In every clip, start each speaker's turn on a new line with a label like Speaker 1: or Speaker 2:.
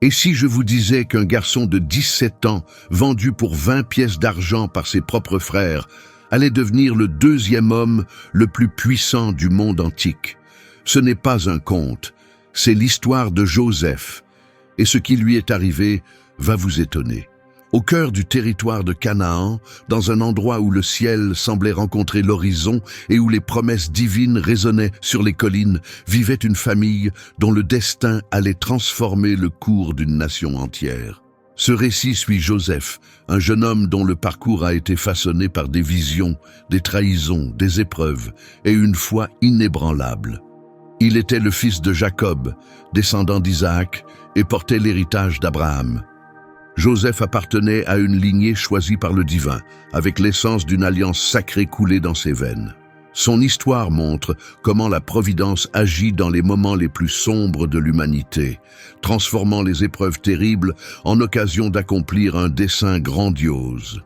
Speaker 1: Et si je vous disais qu'un garçon de 17 ans, vendu pour 20 pièces d'argent par ses propres frères, allait devenir le deuxième homme le plus puissant du monde antique? Ce n'est pas un conte, c'est l'histoire de Joseph. Et ce qui lui est arrivé va vous étonner. Au cœur du territoire de Canaan, dans un endroit où le ciel semblait rencontrer l'horizon et où les promesses divines résonnaient sur les collines, vivait une famille dont le destin allait transformer le cours d'une nation entière. Ce récit suit Joseph, un jeune homme dont le parcours a été façonné par des visions, des trahisons, des épreuves et une foi inébranlable. Il était le fils de Jacob, descendant d'Isaac, et portait l'héritage d'Abraham. Joseph appartenait à une lignée choisie par le divin, avec l'essence d'une alliance sacrée coulée dans ses veines. Son histoire montre comment la providence agit dans les moments les plus sombres de l'humanité, transformant les épreuves terribles en occasion d'accomplir un dessein grandiose.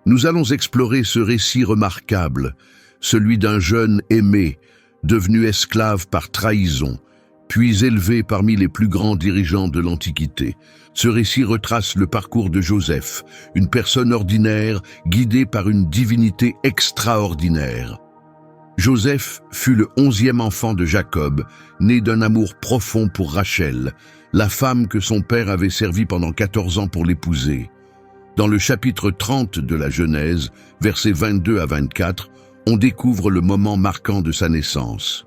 Speaker 1: Nous allons explorer ce récit remarquable, celui d'un jeune aimé, devenu esclave par trahison, puis élevé parmi les plus grands dirigeants de l'Antiquité. Ce récit retrace le parcours de Joseph, une personne ordinaire guidée par une divinité extraordinaire. Joseph fut le 11e enfant de Jacob, né d'un amour profond pour Rachel, la femme que son père avait servie pendant 14 ans pour l'épouser. Dans le chapitre 30 de la Genèse, versets 22 à 24, on découvre le moment marquant de sa naissance.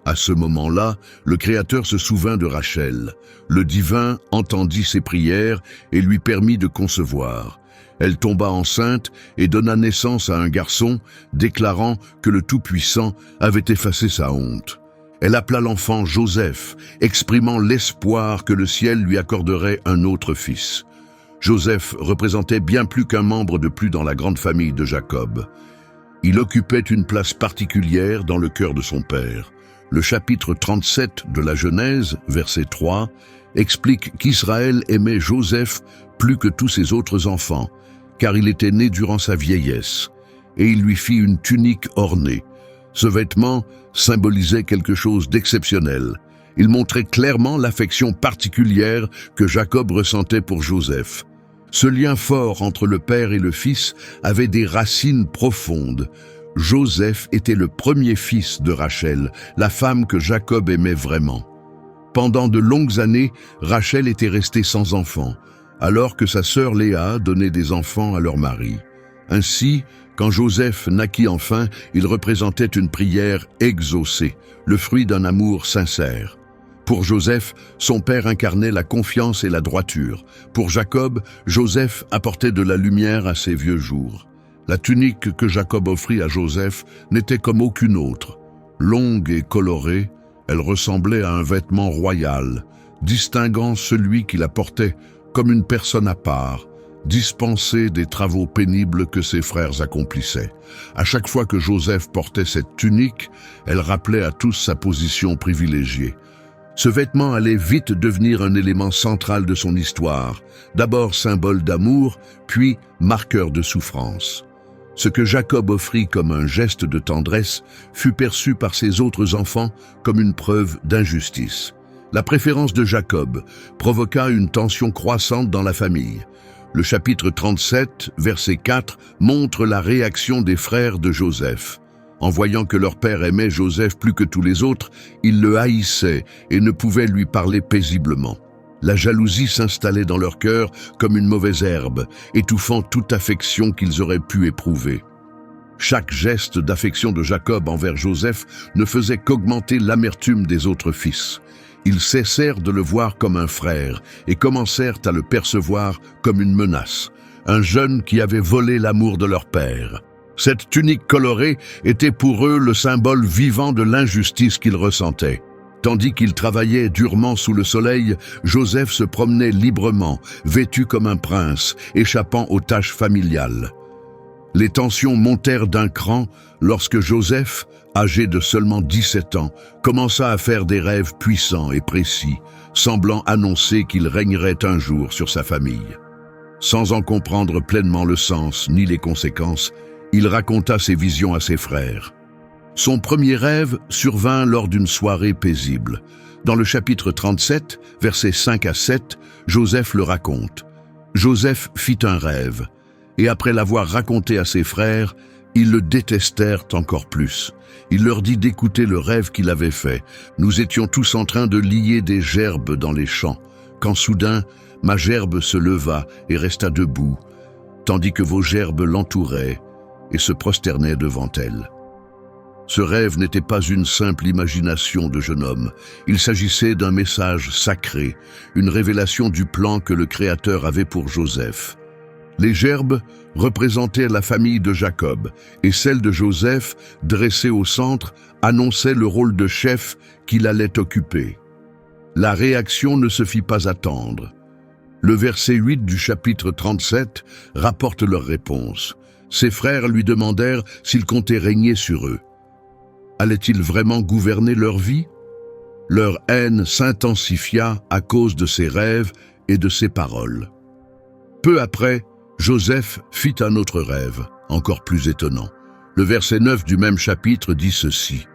Speaker 1: À ce moment-là, le Créateur se souvint de Rachel. Le divin entendit ses prières et lui permit de concevoir. Elle tomba enceinte et donna naissance à un garçon, déclarant que le Tout-Puissant avait effacé sa honte. Elle appela l'enfant Joseph, exprimant l'espoir que le ciel lui accorderait un autre fils. Joseph représentait bien plus qu'un membre de plus dans la grande famille de Jacob. Il occupait une place particulière dans le cœur de son père. Le chapitre 37 de la Genèse, verset 3, explique qu'Israël aimait Joseph plus que tous ses autres enfants, car il était né durant sa vieillesse, et il lui fit une tunique ornée. Ce vêtement symbolisait quelque chose d'exceptionnel. Il montrait clairement l'affection particulière que Jacob ressentait pour Joseph. Ce lien fort entre le père et le fils avait des racines profondes. Joseph était le premier fils de Rachel, la femme que Jacob aimait vraiment. Pendant de longues années, Rachel était restée sans enfant, alors que sa sœur Léa donnait des enfants à leur mari. Ainsi, quand Joseph naquit enfin, il représentait une prière exaucée, le fruit d'un amour sincère. Pour Joseph, son père incarnait la confiance et la droiture. Pour Jacob, Joseph apportait de la lumière à ses vieux jours. La tunique que Jacob offrit à Joseph n'était comme aucune autre. Longue et colorée, elle ressemblait à un vêtement royal, distinguant celui qui la portait comme une personne à part, dispensée des travaux pénibles que ses frères accomplissaient. À chaque fois que Joseph portait cette tunique, elle rappelait à tous sa position privilégiée. Ce vêtement allait vite devenir un élément central de son histoire, d'abord symbole d'amour, puis marqueur de souffrance. Ce que Jacob offrit comme un geste de tendresse fut perçu par ses autres enfants comme une preuve d'injustice. La préférence de Jacob provoqua une tension croissante dans la famille. Le chapitre 37, verset 4, montre la réaction des frères de Joseph. En voyant que leur père aimait Joseph plus que tous les autres, ils le haïssaient et ne pouvaient lui parler paisiblement. La jalousie s'installait dans leur cœur comme une mauvaise herbe, étouffant toute affection qu'ils auraient pu éprouver. Chaque geste d'affection de Jacob envers Joseph ne faisait qu'augmenter l'amertume des autres fils. Ils cessèrent de le voir comme un frère et commencèrent à le percevoir comme une menace, un jeune qui avait volé l'amour de leur père. Cette tunique colorée était pour eux le symbole vivant de l'injustice qu'ils ressentaient. Tandis qu'il travaillait durement sous le soleil, Joseph se promenait librement, vêtu comme un prince, échappant aux tâches familiales. Les tensions montèrent d'un cran lorsque Joseph, âgé de seulement 17 ans, commença à faire des rêves puissants et précis, semblant annoncer qu'il régnerait un jour sur sa famille. Sans en comprendre pleinement le sens ni les conséquences, il raconta ses visions à ses frères. Son premier rêve survint lors d'une soirée paisible. Dans le chapitre 37, versets 5 à 7, Joseph le raconte. Joseph fit un rêve, et après l'avoir raconté à ses frères, ils le détestèrent encore plus. Il leur dit d'écouter le rêve qu'il avait fait. Nous étions tous en train de lier des gerbes dans les champs, quand soudain, ma gerbe se leva et resta debout, tandis que vos gerbes l'entouraient et se prosternaient devant elle. Ce rêve n'était pas une simple imagination de jeune homme. Il s'agissait d'un message sacré, une révélation du plan que le Créateur avait pour Joseph. Les gerbes représentaient la famille de Jacob, et celle de Joseph, dressée au centre, annonçait le rôle de chef qu'il allait occuper. La réaction ne se fit pas attendre. Le verset 8 du chapitre 37 rapporte leur réponse. Ses frères lui demandèrent s'il comptait régner sur eux. Allait-il vraiment gouverner leur vie? Leur haine s'intensifia à cause de ses rêves et de ses paroles. Peu après, Joseph fit un autre rêve, encore plus étonnant. Le verset 9 du même chapitre dit ceci.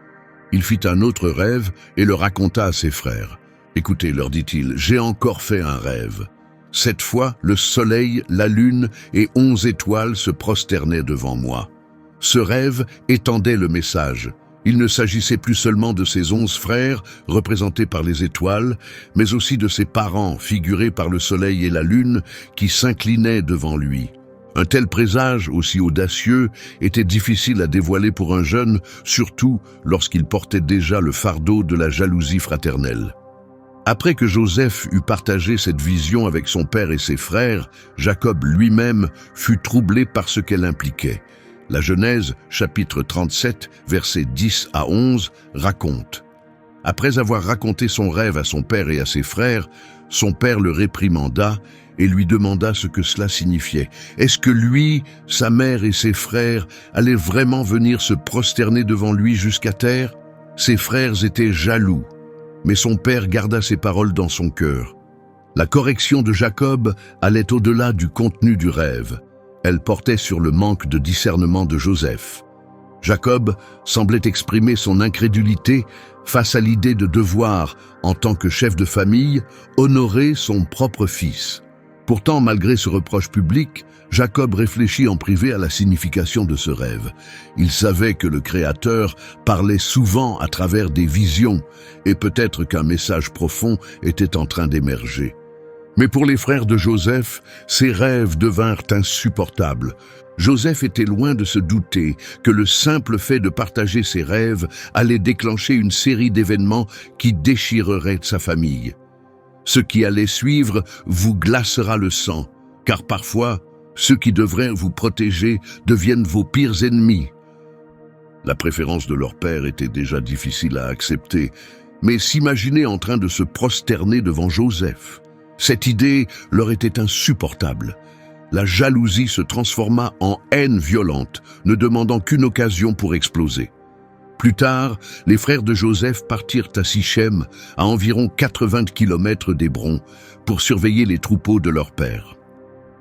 Speaker 1: Il fit un autre rêve et le raconta à ses frères. « Écoutez, leur dit-il, j'ai encore fait un rêve. Cette fois, le soleil, la lune et 11 étoiles se prosternaient devant moi. Ce rêve étendait le message. Il ne s'agissait plus seulement de ses 11 frères, représentés par les étoiles, mais aussi de ses parents, figurés par le soleil et la lune, qui s'inclinaient devant lui. Un tel présage, aussi audacieux, était difficile à dévoiler pour un jeune, surtout lorsqu'il portait déjà le fardeau de la jalousie fraternelle. Après que Joseph eut partagé cette vision avec son père et ses frères, Jacob lui-même fut troublé par ce qu'elle impliquait. La Genèse, chapitre 37, versets 10 à 11, raconte. Après avoir raconté son rêve à son père et à ses frères, son père le réprimanda et lui demanda ce que cela signifiait. Est-ce que lui, sa mère et ses frères allaient vraiment venir se prosterner devant lui jusqu'à terre? Ses frères étaient jaloux, mais son père garda ses paroles dans son cœur. La correction de Jacob allait au-delà du contenu du rêve. Elle portait sur le manque de discernement de Joseph. Jacob semblait exprimer son incrédulité face à l'idée de devoir, en tant que chef de famille, honorer son propre fils. Pourtant, malgré ce reproche public, Jacob réfléchit en privé à la signification de ce rêve. Il savait que le Créateur parlait souvent à travers des visions, et peut-être qu'un message profond était en train d'émerger. Mais pour les frères de Joseph, ces rêves devinrent insupportables. Joseph était loin de se douter que le simple fait de partager ses rêves allait déclencher une série d'événements qui déchireraient sa famille. Ce qui allait suivre vous glacera le sang, car parfois, ceux qui devraient vous protéger deviennent vos pires ennemis. La préférence de leur père était déjà difficile à accepter, mais s'imaginer en train de se prosterner devant Joseph, cette idée leur était insupportable. La jalousie se transforma en haine violente, ne demandant qu'une occasion pour exploser. Plus tard, les frères de Joseph partirent à Sichem, à environ 80 km d'Hébron, pour surveiller les troupeaux de leur père.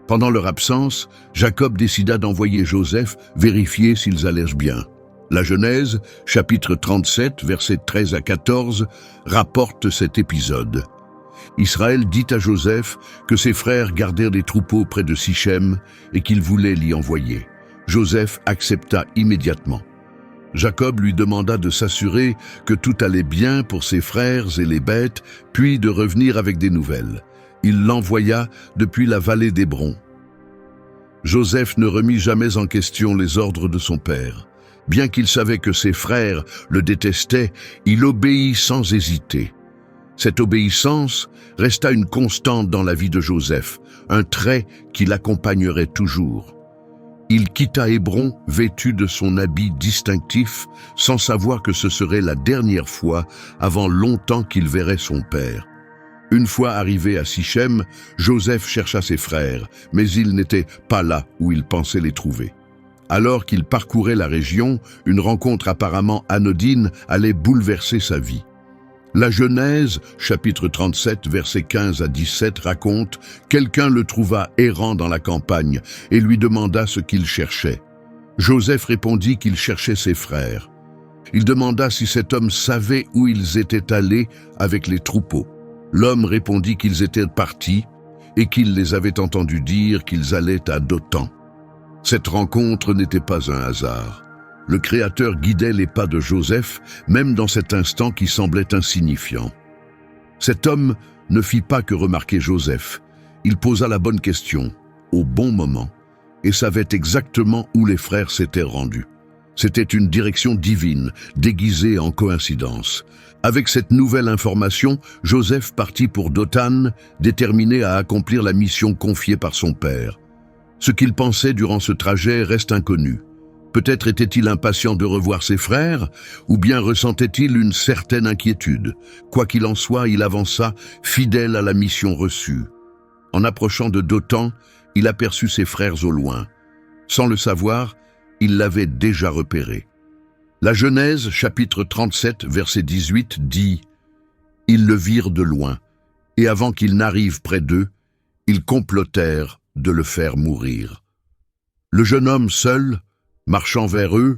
Speaker 1: Pendant leur absence, Jacob décida d'envoyer Joseph vérifier s'ils allèrent bien. La Genèse, chapitre 37, versets 13 à 14, rapporte cet épisode. Israël dit à Joseph que ses frères gardèrent des troupeaux près de Sichem et qu'il voulait l'y envoyer. Joseph accepta immédiatement. Jacob lui demanda de s'assurer que tout allait bien pour ses frères et les bêtes, puis de revenir avec des nouvelles. Il l'envoya depuis la vallée d'Hébron. Joseph ne remit jamais en question les ordres de son père. Bien qu'il savait que ses frères le détestaient, il obéit sans hésiter. Cette obéissance resta une constante dans la vie de Joseph, un trait qui l'accompagnerait toujours. Il quitta Hébron vêtu de son habit distinctif, sans savoir que ce serait la dernière fois avant longtemps qu'il verrait son père. Une fois arrivé à Sichem, Joseph chercha ses frères, mais ils n'étaient pas là où il pensait les trouver. Alors qu'il parcourait la région, une rencontre apparemment anodine allait bouleverser sa vie. La Genèse, chapitre 37, versets 15 à 17, raconte « Quelqu'un le trouva errant dans la campagne et lui demanda ce qu'il cherchait. Joseph répondit qu'il cherchait ses frères. Il demanda si cet homme savait où ils étaient allés avec les troupeaux. L'homme répondit qu'ils étaient partis et qu'il les avait entendus dire qu'ils allaient à Dothan. Cette rencontre n'était pas un hasard. Le Créateur guidait les pas de Joseph, même dans cet instant qui semblait insignifiant. Cet homme ne fit pas que remarquer Joseph. Il posa la bonne question, au bon moment, et savait exactement où les frères s'étaient rendus. C'était une direction divine, déguisée en coïncidence. Avec cette nouvelle information, Joseph partit pour Dothan, déterminé à accomplir la mission confiée par son père. Ce qu'il pensait durant ce trajet reste inconnu. Peut-être était-il impatient de revoir ses frères, ou bien ressentait-il une certaine inquiétude. Quoi qu'il en soit, il avança, fidèle à la mission reçue. En approchant de Dothan, il aperçut ses frères au loin. Sans le savoir, il l'avait déjà repéré. La Genèse, chapitre 37, verset 18, dit « Ils le virent de loin, et avant qu'il n'arrive près d'eux, ils complotèrent de le faire mourir. » Le jeune homme seul, marchant vers eux,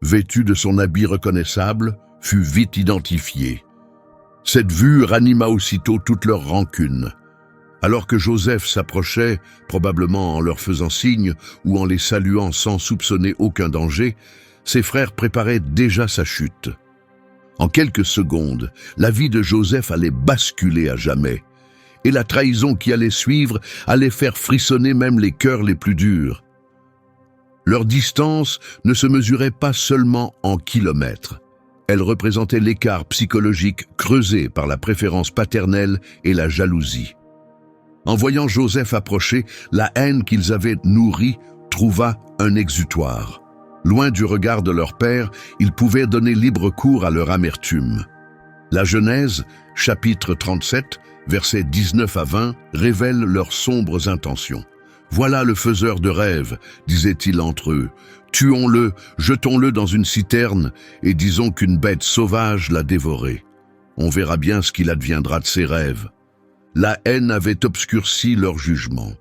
Speaker 1: vêtu de son habit reconnaissable, fut vite identifié. Cette vue ranima aussitôt toute leur rancune. Alors que Joseph s'approchait, probablement en leur faisant signe ou en les saluant sans soupçonner aucun danger, ses frères préparaient déjà sa chute. En quelques secondes, la vie de Joseph allait basculer à jamais, et la trahison qui allait suivre allait faire frissonner même les cœurs les plus durs. Leur distance ne se mesurait pas seulement en kilomètres. Elle représentait l'écart psychologique creusé par la préférence paternelle et la jalousie. En voyant Joseph approcher, la haine qu'ils avaient nourrie trouva un exutoire. Loin du regard de leur père, ils pouvaient donner libre cours à leur amertume. La Genèse, chapitre 37, versets 19 à 20, révèle leurs sombres intentions. « Voilà le faiseur de rêves, disait-il entre eux. Tuons-le, jetons-le dans une citerne et disons qu'une bête sauvage l'a dévoré. On verra bien ce qu'il adviendra de ses rêves. » La haine avait obscurci leur jugement.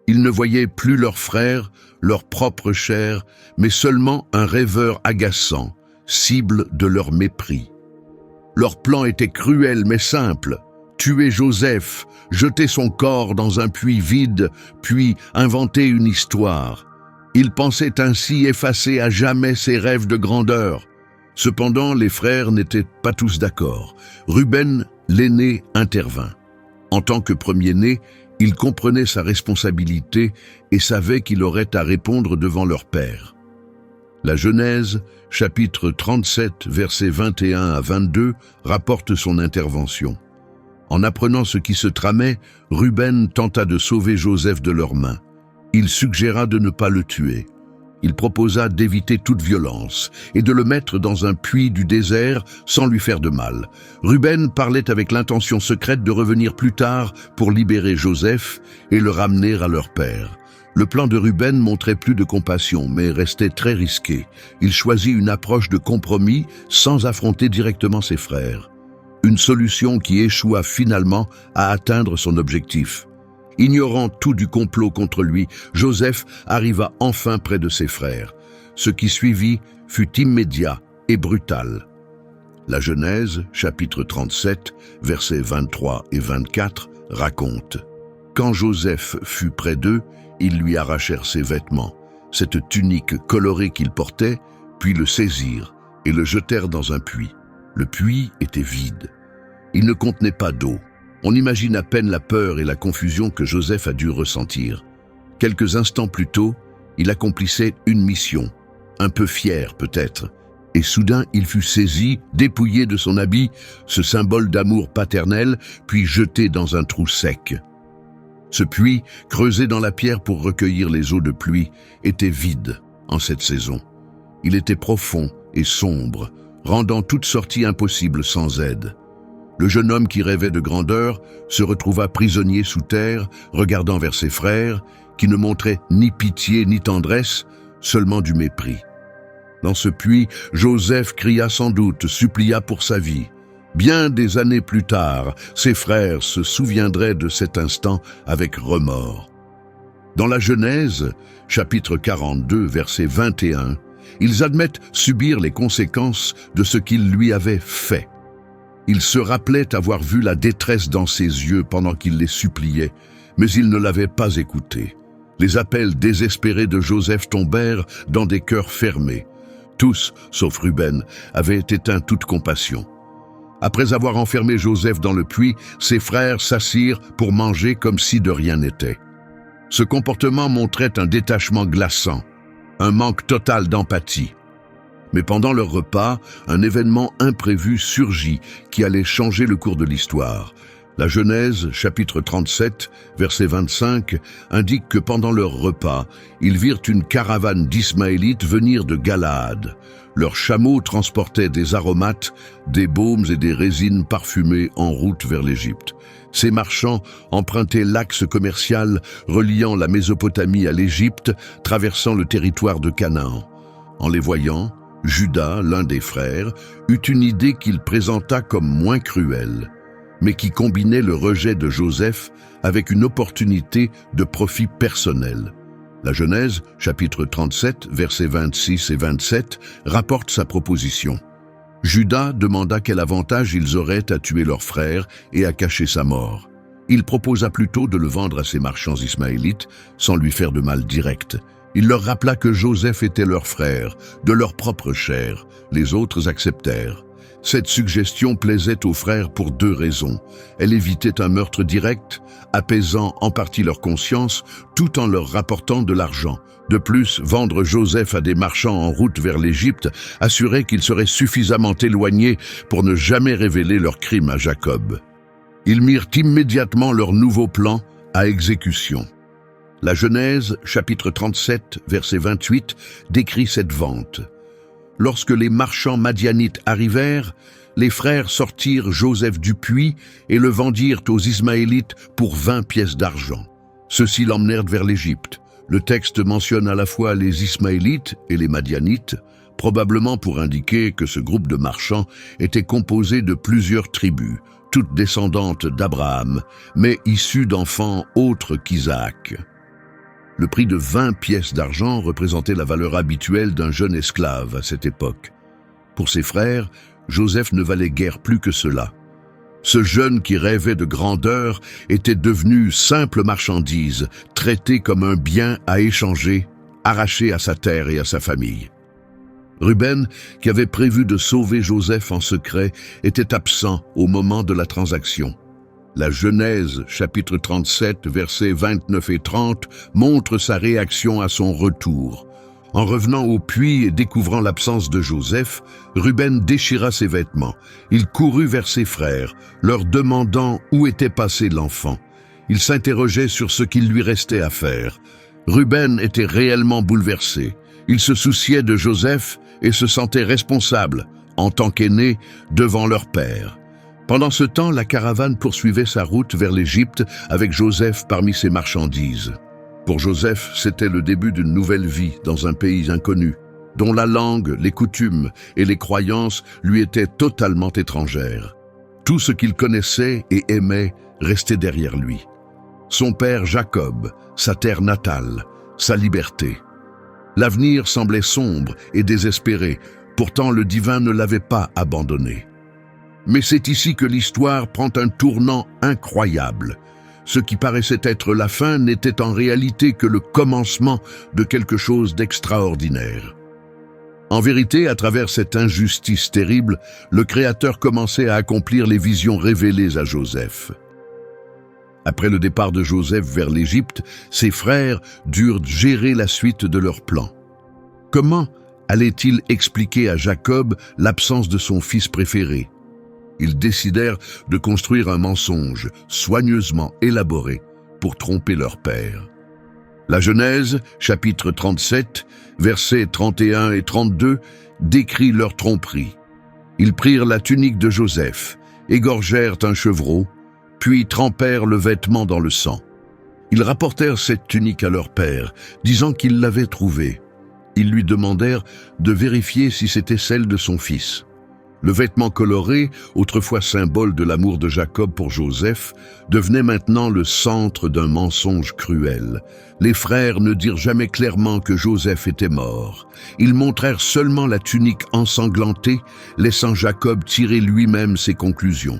Speaker 1: Ils ne voyaient plus leurs frères, leur propre chair, mais seulement un rêveur agaçant, cible de leur mépris. Leur plan était cruel mais simple. Tuer Joseph, jeter son corps dans un puits vide, puis inventer une histoire. Ils pensaient ainsi effacer à jamais ses rêves de grandeur. Cependant, les frères n'étaient pas tous d'accord. Ruben, l'aîné, intervint. En tant que premier-né, il comprenait sa responsabilité et savait qu'il aurait à répondre devant leur père. La Genèse, chapitre 37, versets 21 à 22, rapporte son intervention. En apprenant ce qui se tramait, Ruben tenta de sauver Joseph de leurs mains. Il suggéra de ne pas le tuer. Il proposa d'éviter toute violence et de le mettre dans un puits du désert sans lui faire de mal. Ruben parlait avec l'intention secrète de revenir plus tard pour libérer Joseph et le ramener à leur père. Le plan de Ruben montrait plus de compassion, mais restait très risqué. Il choisit une approche de compromis sans affronter directement ses frères. Une solution qui échoua finalement à atteindre son objectif. Ignorant tout du complot contre lui, Joseph arriva enfin près de ses frères. Ce qui suivit fut immédiat et brutal. La Genèse, chapitre 37, versets 23 et 24, raconte « Quand Joseph fut près d'eux, ils lui arrachèrent ses vêtements, cette tunique colorée qu'il portait, puis le saisirent et le jetèrent dans un puits. Le puits était vide. Il ne contenait pas d'eau. On imagine à peine la peur et la confusion que Joseph a dû ressentir. Quelques instants plus tôt, il accomplissait une mission, un peu fier peut-être, et soudain il fut saisi, dépouillé de son habit, ce symbole d'amour paternel, puis jeté dans un trou sec. Ce puits, creusé dans la pierre pour recueillir les eaux de pluie, était vide en cette saison. Il était profond et sombre, rendant toute sortie impossible sans aide. Le jeune homme qui rêvait de grandeur se retrouva prisonnier sous terre, regardant vers ses frères, qui ne montraient ni pitié ni tendresse, seulement du mépris. Dans ce puits, Joseph cria sans doute, supplia pour sa vie. Bien des années plus tard, ses frères se souviendraient de cet instant avec remords. Dans la Genèse, chapitre 42, verset 21, Ils admettent subir les conséquences de ce qu'ils lui avaient fait. Ils se rappelaient avoir vu la détresse dans ses yeux pendant qu'il les suppliait, mais ils ne l'avaient pas écouté. Les appels désespérés de Joseph tombèrent dans des cœurs fermés. Tous, sauf Ruben, avaient éteint toute compassion. Après avoir enfermé Joseph dans le puits, ses frères s'assirent pour manger comme si de rien n'était. Ce comportement montrait un détachement glaçant, un manque total d'empathie. Mais pendant leur repas, un événement imprévu surgit qui allait changer le cours de l'histoire. La Genèse, chapitre 37, verset 25, indique que pendant leur repas, ils virent une caravane d'Ismaélites venir de Galaad. Leurs chameaux transportaient des aromates, des baumes et des résines parfumées en route vers l'Égypte. Ces marchands empruntaient l'axe commercial reliant la Mésopotamie à l'Égypte, traversant le territoire de Canaan. En les voyant, Juda, l'un des frères, eut une idée qu'il présenta comme moins cruelle, mais qui combinait le rejet de Joseph avec une opportunité de profit personnel. La Genèse, chapitre 37, versets 26 et 27, rapporte sa proposition. Juda demanda quel avantage ils auraient à tuer leur frère et à cacher sa mort. Il proposa plutôt de le vendre à ses marchands ismaélites sans lui faire de mal direct. Il leur rappela que Joseph était leur frère, de leur propre chair. Les autres acceptèrent. Cette suggestion plaisait aux frères pour deux raisons. Elle évitait un meurtre direct, apaisant en partie leur conscience, tout en leur rapportant de l'argent. De plus, vendre Joseph à des marchands en route vers l'Égypte assurait qu'ils seraient suffisamment éloignés pour ne jamais révéler leur crime à Jacob. Ils mirent immédiatement leur nouveau plan à exécution. La Genèse, chapitre 37, verset 28, décrit cette vente. Lorsque les marchands madianites arrivèrent, les frères sortirent Joseph du puits et le vendirent aux Ismaélites pour 20 pièces d'argent. Ceux-ci l'emmenèrent vers l'Égypte. Le texte mentionne à la fois les Ismaélites et les Madianites, probablement pour indiquer que ce groupe de marchands était composé de plusieurs tribus, toutes descendantes d'Abraham, mais issues d'enfants autres qu'Isaac. Le prix de 20 pièces d'argent représentait la valeur habituelle d'un jeune esclave à cette époque. Pour ses frères, Joseph ne valait guère plus que cela. Ce jeune qui rêvait de grandeur était devenu simple marchandise, traité comme un bien à échanger, arraché à sa terre et à sa famille. Ruben, qui avait prévu de sauver Joseph en secret, était absent au moment de la transaction. La Genèse, chapitre 37, versets 29 et 30, montre sa réaction à son retour. En revenant au puits et découvrant l'absence de Joseph, Ruben déchira ses vêtements. Il courut vers ses frères, leur demandant où était passé l'enfant. Il s'interrogeait sur ce qu'il lui restait à faire. Ruben était réellement bouleversé. Il se souciait de Joseph et se sentait responsable, en tant qu'aîné, devant leur père. Pendant ce temps, la caravane poursuivait sa route vers l'Égypte avec Joseph parmi ses marchandises. Pour Joseph, c'était le début d'une nouvelle vie dans un pays inconnu, dont la langue, les coutumes et les croyances lui étaient totalement étrangères. Tout ce qu'il connaissait et aimait restait derrière lui. Son père Jacob, sa terre natale, sa liberté. L'avenir semblait sombre et désespéré, pourtant le divin ne l'avait pas abandonné. Mais c'est ici que l'histoire prend un tournant incroyable. Ce qui paraissait être la fin n'était en réalité que le commencement de quelque chose d'extraordinaire. En vérité, à travers cette injustice terrible, le Créateur commençait à accomplir les visions révélées à Joseph. Après le départ de Joseph vers l'Égypte, ses frères durent gérer la suite de leur plan. Comment allait-il expliquer à Jacob l'absence de son fils préféré? Ils décidèrent de construire un mensonge soigneusement élaboré pour tromper leur père. La Genèse, chapitre 37, versets 31 et 32, décrit leur tromperie. Ils prirent la tunique de Joseph, égorgèrent un chevreau, puis trempèrent le vêtement dans le sang. Ils rapportèrent cette tunique à leur père, disant qu'ils l'avaient trouvée. Ils lui demandèrent de vérifier si c'était celle de son fils. Le vêtement coloré, autrefois symbole de l'amour de Jacob pour Joseph, devenait maintenant le centre d'un mensonge cruel. Les frères ne dirent jamais clairement que Joseph était mort. Ils montrèrent seulement la tunique ensanglantée, laissant Jacob tirer lui-même ses conclusions.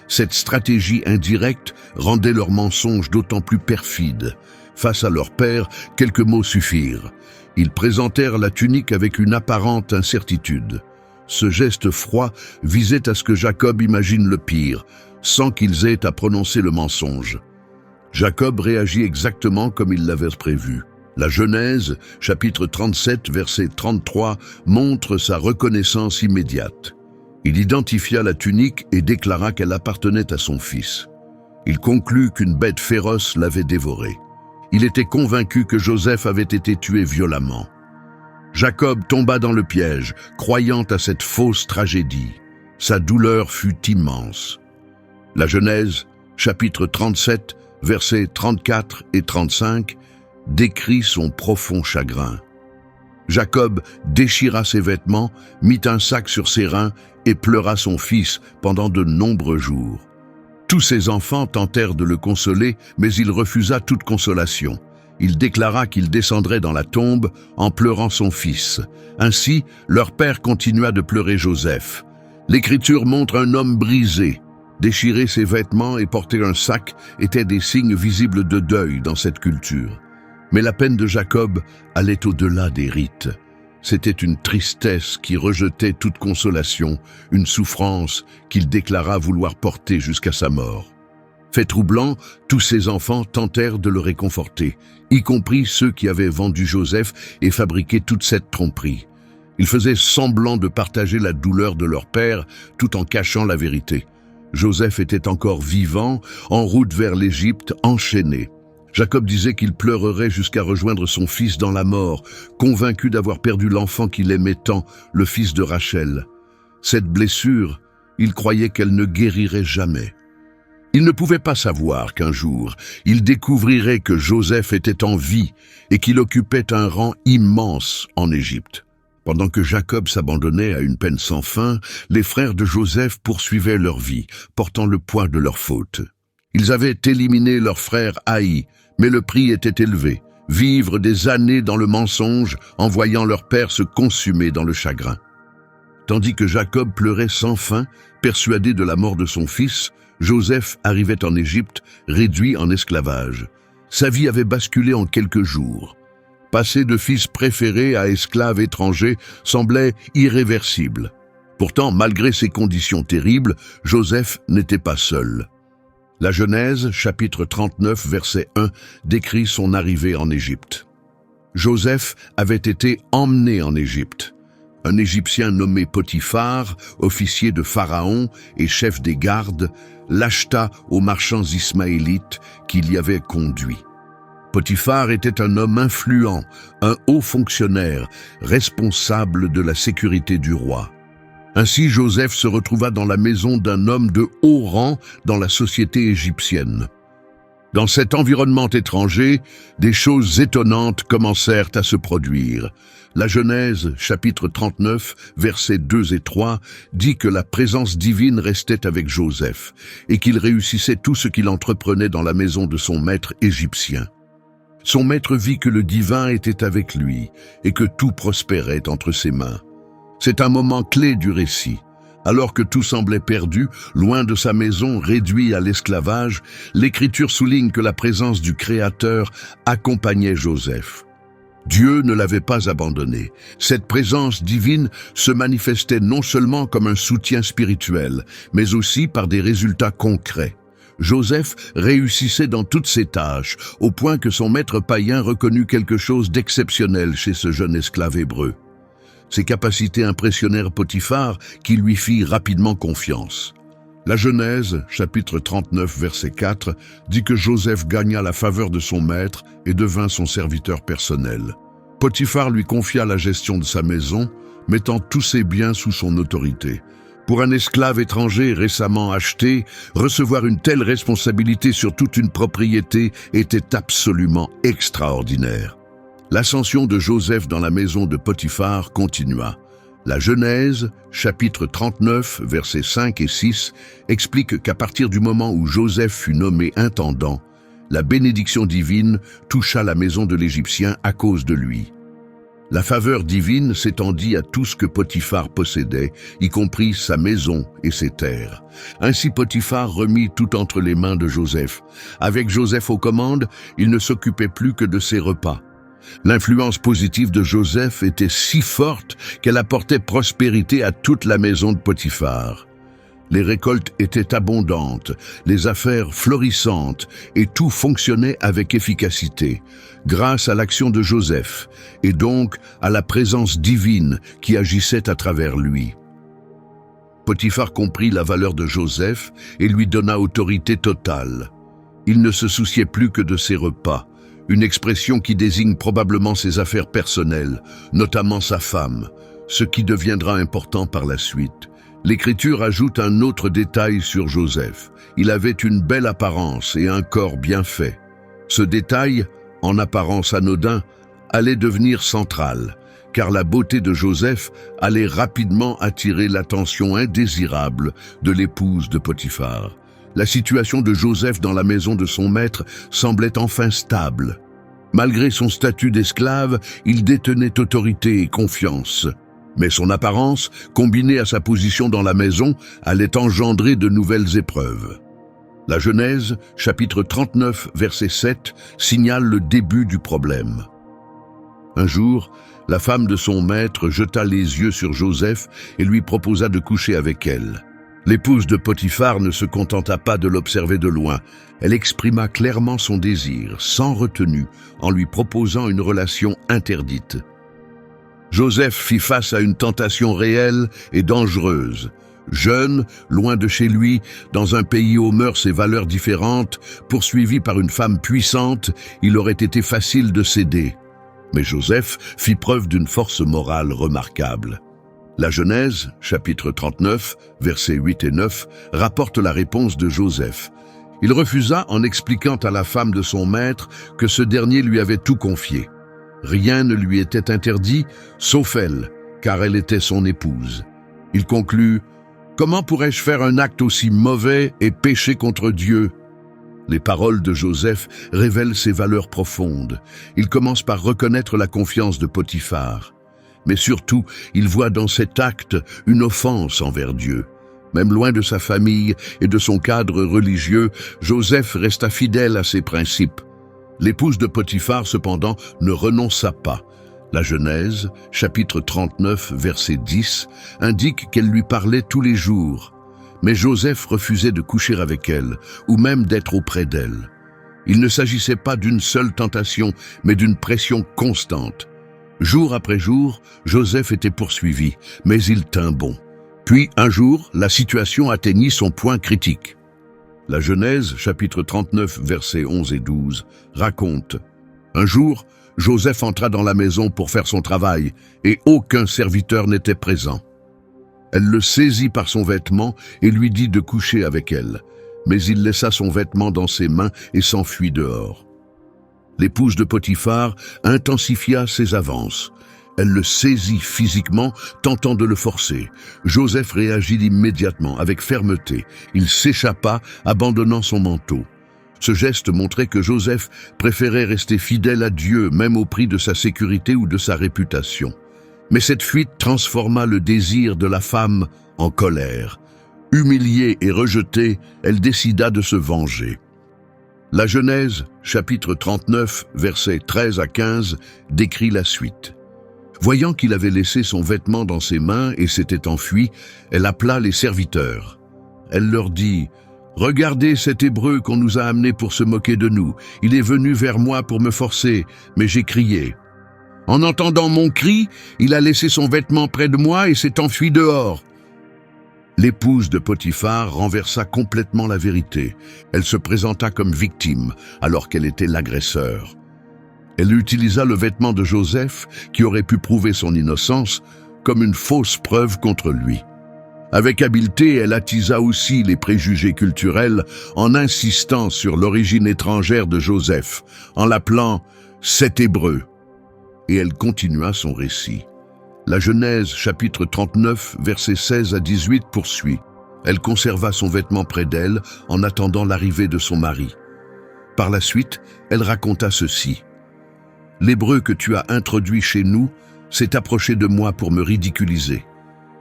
Speaker 1: Cette stratégie indirecte rendait leur mensonge d'autant plus perfide. Face à leur père, quelques mots suffirent. Ils présentèrent la tunique avec une apparente incertitude. Ce geste froid visait à ce que Jacob imagine le pire, sans qu'ils aient à prononcer le mensonge. Jacob réagit exactement comme il l'avait prévu. La Genèse, chapitre 37, verset 33, montre sa reconnaissance immédiate. Il identifia la tunique et déclara qu'elle appartenait à son fils. Il conclut qu'une bête féroce l'avait dévorée. Il était convaincu que Joseph avait été tué violemment. Jacob tomba dans le piège, croyant à cette fausse tragédie. Sa douleur fut immense. La Genèse, chapitre 37, versets 34 et 35, décrit son profond chagrin. Jacob déchira ses vêtements, mit un sac sur ses reins et pleura son fils pendant de nombreux jours. Tous ses enfants tentèrent de le consoler, mais il refusa toute consolation. Il déclara qu'il descendrait dans la tombe en pleurant son fils. Ainsi, leur père continua de pleurer Joseph. L'Écriture montre un homme brisé. Déchirer ses vêtements et porter un sac étaient des signes visibles de deuil dans cette culture. Mais la peine de Jacob allait au-delà des rites. C'était une tristesse qui rejetait toute consolation, une souffrance qu'il déclara vouloir porter jusqu'à sa mort. Fait troublant, tous ses enfants tentèrent de le réconforter, y compris ceux qui avaient vendu Joseph et fabriqué toute cette tromperie. Ils faisaient semblant de partager la douleur de leur père tout en cachant la vérité. Joseph était encore vivant, en route vers l'Égypte, enchaîné. Jacob disait qu'il pleurerait jusqu'à rejoindre son fils dans la mort, convaincu d'avoir perdu l'enfant qu'il aimait tant, le fils de Rachel. Cette blessure, il croyait qu'elle ne guérirait jamais. Il ne pouvait pas savoir qu'un jour, il découvrirait que Joseph était en vie et qu'il occupait un rang immense en Égypte. Pendant que Jacob s'abandonnait à une peine sans fin, les frères de Joseph poursuivaient leur vie, portant le poids de leurs fautes. Ils avaient éliminé leur frère haï, mais le prix était élevé, vivre des années dans le mensonge en voyant leur père se consumer dans le chagrin. Tandis que Jacob pleurait sans fin, persuadé de la mort de son fils, Joseph arrivait en Égypte, réduit en esclavage. Sa vie avait basculé en quelques jours. Passer de fils préféré à esclave étranger semblait irréversible. Pourtant, malgré ces conditions terribles, Joseph n'était pas seul. La Genèse, chapitre 39, verset 1, décrit son arrivée en Égypte. Joseph avait été emmené en Égypte. Un Égyptien nommé Potiphar, officier de Pharaon et chef des gardes, l'acheta aux marchands ismaélites qui l'y avaient conduit. Potiphar était un homme influent, un haut fonctionnaire, responsable de la sécurité du roi. Ainsi, Joseph se retrouva dans la maison d'un homme de haut rang dans la société égyptienne. Dans cet environnement étranger, des choses étonnantes commencèrent à se produire. La Genèse, chapitre 39, versets 2 et 3, dit que la présence divine restait avec Joseph et qu'il réussissait tout ce qu'il entreprenait dans la maison de son maître égyptien. Son maître vit que le divin était avec lui et que tout prospérait entre ses mains. C'est un moment clé du récit. Alors que tout semblait perdu, loin de sa maison, réduit à l'esclavage, l'Écriture souligne que la présence du Créateur accompagnait Joseph. Dieu ne l'avait pas abandonné. Cette présence divine se manifestait non seulement comme un soutien spirituel, mais aussi par des résultats concrets. Joseph réussissait dans toutes ses tâches, au point que son maître païen reconnut quelque chose d'exceptionnel chez ce jeune esclave hébreu. Ses capacités impressionnèrent Potiphar, qui lui fit rapidement confiance. La Genèse, chapitre 39, verset 4, dit que Joseph gagna la faveur de son maître et devint son serviteur personnel. Potiphar lui confia la gestion de sa maison, mettant tous ses biens sous son autorité. Pour un esclave étranger récemment acheté, recevoir une telle responsabilité sur toute une propriété était absolument extraordinaire. L'ascension de Joseph dans la maison de Potiphar continua. La Genèse, chapitre 39, versets 5 et 6, explique qu'à partir du moment où Joseph fut nommé intendant, la bénédiction divine toucha la maison de l'Égyptien à cause de lui. La faveur divine s'étendit à tout ce que Potiphar possédait, y compris sa maison et ses terres. Ainsi Potiphar remit tout entre les mains de Joseph. Avec Joseph aux commandes, il ne s'occupait plus que de ses repas. L'influence positive de Joseph était si forte qu'elle apportait prospérité à toute la maison de Potiphar. Les récoltes étaient abondantes, les affaires florissantes et tout fonctionnait avec efficacité, grâce à l'action de Joseph et donc à la présence divine qui agissait à travers lui. Potiphar comprit la valeur de Joseph et lui donna autorité totale. Il ne se souciait plus que de ses repas, une expression qui désigne probablement ses affaires personnelles, notamment sa femme, ce qui deviendra important par la suite. L'Écriture ajoute un autre détail sur Joseph. Il avait une belle apparence et un corps bien fait. Ce détail, en apparence anodin, allait devenir central, car la beauté de Joseph allait rapidement attirer l'attention indésirable de l'épouse de Potiphar. La situation de Joseph dans la maison de son maître semblait enfin stable. Malgré son statut d'esclave, il détenait autorité et confiance. Mais son apparence, combinée à sa position dans la maison, allait engendrer de nouvelles épreuves. La Genèse, chapitre 39, verset 7, signale le début du problème. Un jour, la femme de son maître jeta les yeux sur Joseph et lui proposa de coucher avec elle. L'épouse de Potiphar ne se contenta pas de l'observer de loin. Elle exprima clairement son désir, sans retenue, en lui proposant une relation interdite. Joseph fit face à une tentation réelle et dangereuse. Jeune, loin de chez lui, dans un pays aux mœurs et valeurs différentes, poursuivi par une femme puissante, il aurait été facile de céder. Mais Joseph fit preuve d'une force morale remarquable. La Genèse, chapitre 39, versets 8 et 9, rapporte la réponse de Joseph. Il refusa en expliquant à la femme de son maître que ce dernier lui avait tout confié. Rien ne lui était interdit, sauf elle, car elle était son épouse. Il conclut « Comment pourrais-je faire un acte aussi mauvais et pécher contre Dieu ?» Les paroles de Joseph révèlent ses valeurs profondes. Il commence par reconnaître la confiance de Potiphar. Mais surtout, il voit dans cet acte une offense envers Dieu. Même loin de sa famille et de son cadre religieux, Joseph resta fidèle à ses principes. L'épouse de Potiphar, cependant, ne renonça pas. La Genèse, chapitre 39, verset 10, indique qu'elle lui parlait tous les jours. Mais Joseph refusait de coucher avec elle, ou même d'être auprès d'elle. Il ne s'agissait pas d'une seule tentation, mais d'une pression constante. Jour après jour, Joseph était poursuivi, mais il tint bon. Puis, un jour, la situation atteignit son point critique. La Genèse, chapitre 39, versets 11 et 12, raconte « Un jour, Joseph entra dans la maison pour faire son travail, et aucun serviteur n'était présent. Elle le saisit par son vêtement et lui dit de coucher avec elle, mais il laissa son vêtement dans ses mains et s'enfuit dehors. L'épouse de Potiphar intensifia ses avances. Elle le saisit physiquement, tentant de le forcer. Joseph réagit immédiatement, avec fermeté. Il s'échappa, abandonnant son manteau. Ce geste montrait que Joseph préférait rester fidèle à Dieu, même au prix de sa sécurité ou de sa réputation. Mais cette fuite transforma le désir de la femme en colère. Humiliée et rejetée, elle décida de se venger. La Genèse, chapitre 39, versets 13 à 15, décrit la suite. Voyant qu'il avait laissé son vêtement dans ses mains et s'était enfui, elle appela les serviteurs. Elle leur dit « Regardez cet Hébreu qu'on nous a amené pour se moquer de nous. Il est venu vers moi pour me forcer, mais j'ai crié. En entendant mon cri, il a laissé son vêtement près de moi et s'est enfui dehors. » L'épouse de Potiphar renversa complètement la vérité. Elle se présenta comme victime, alors qu'elle était l'agresseur. Elle utilisa le vêtement de Joseph, qui aurait pu prouver son innocence, comme une fausse preuve contre lui. Avec habileté, elle attisa aussi les préjugés culturels en insistant sur l'origine étrangère de Joseph, en l'appelant « cet Hébreu ». Et elle continua son récit. La Genèse, chapitre 39, versets 16 à 18 poursuit. Elle conserva son vêtement près d'elle en attendant l'arrivée de son mari. Par la suite, elle raconta ceci. « L'Hébreu que tu as introduit chez nous s'est approché de moi pour me ridiculiser.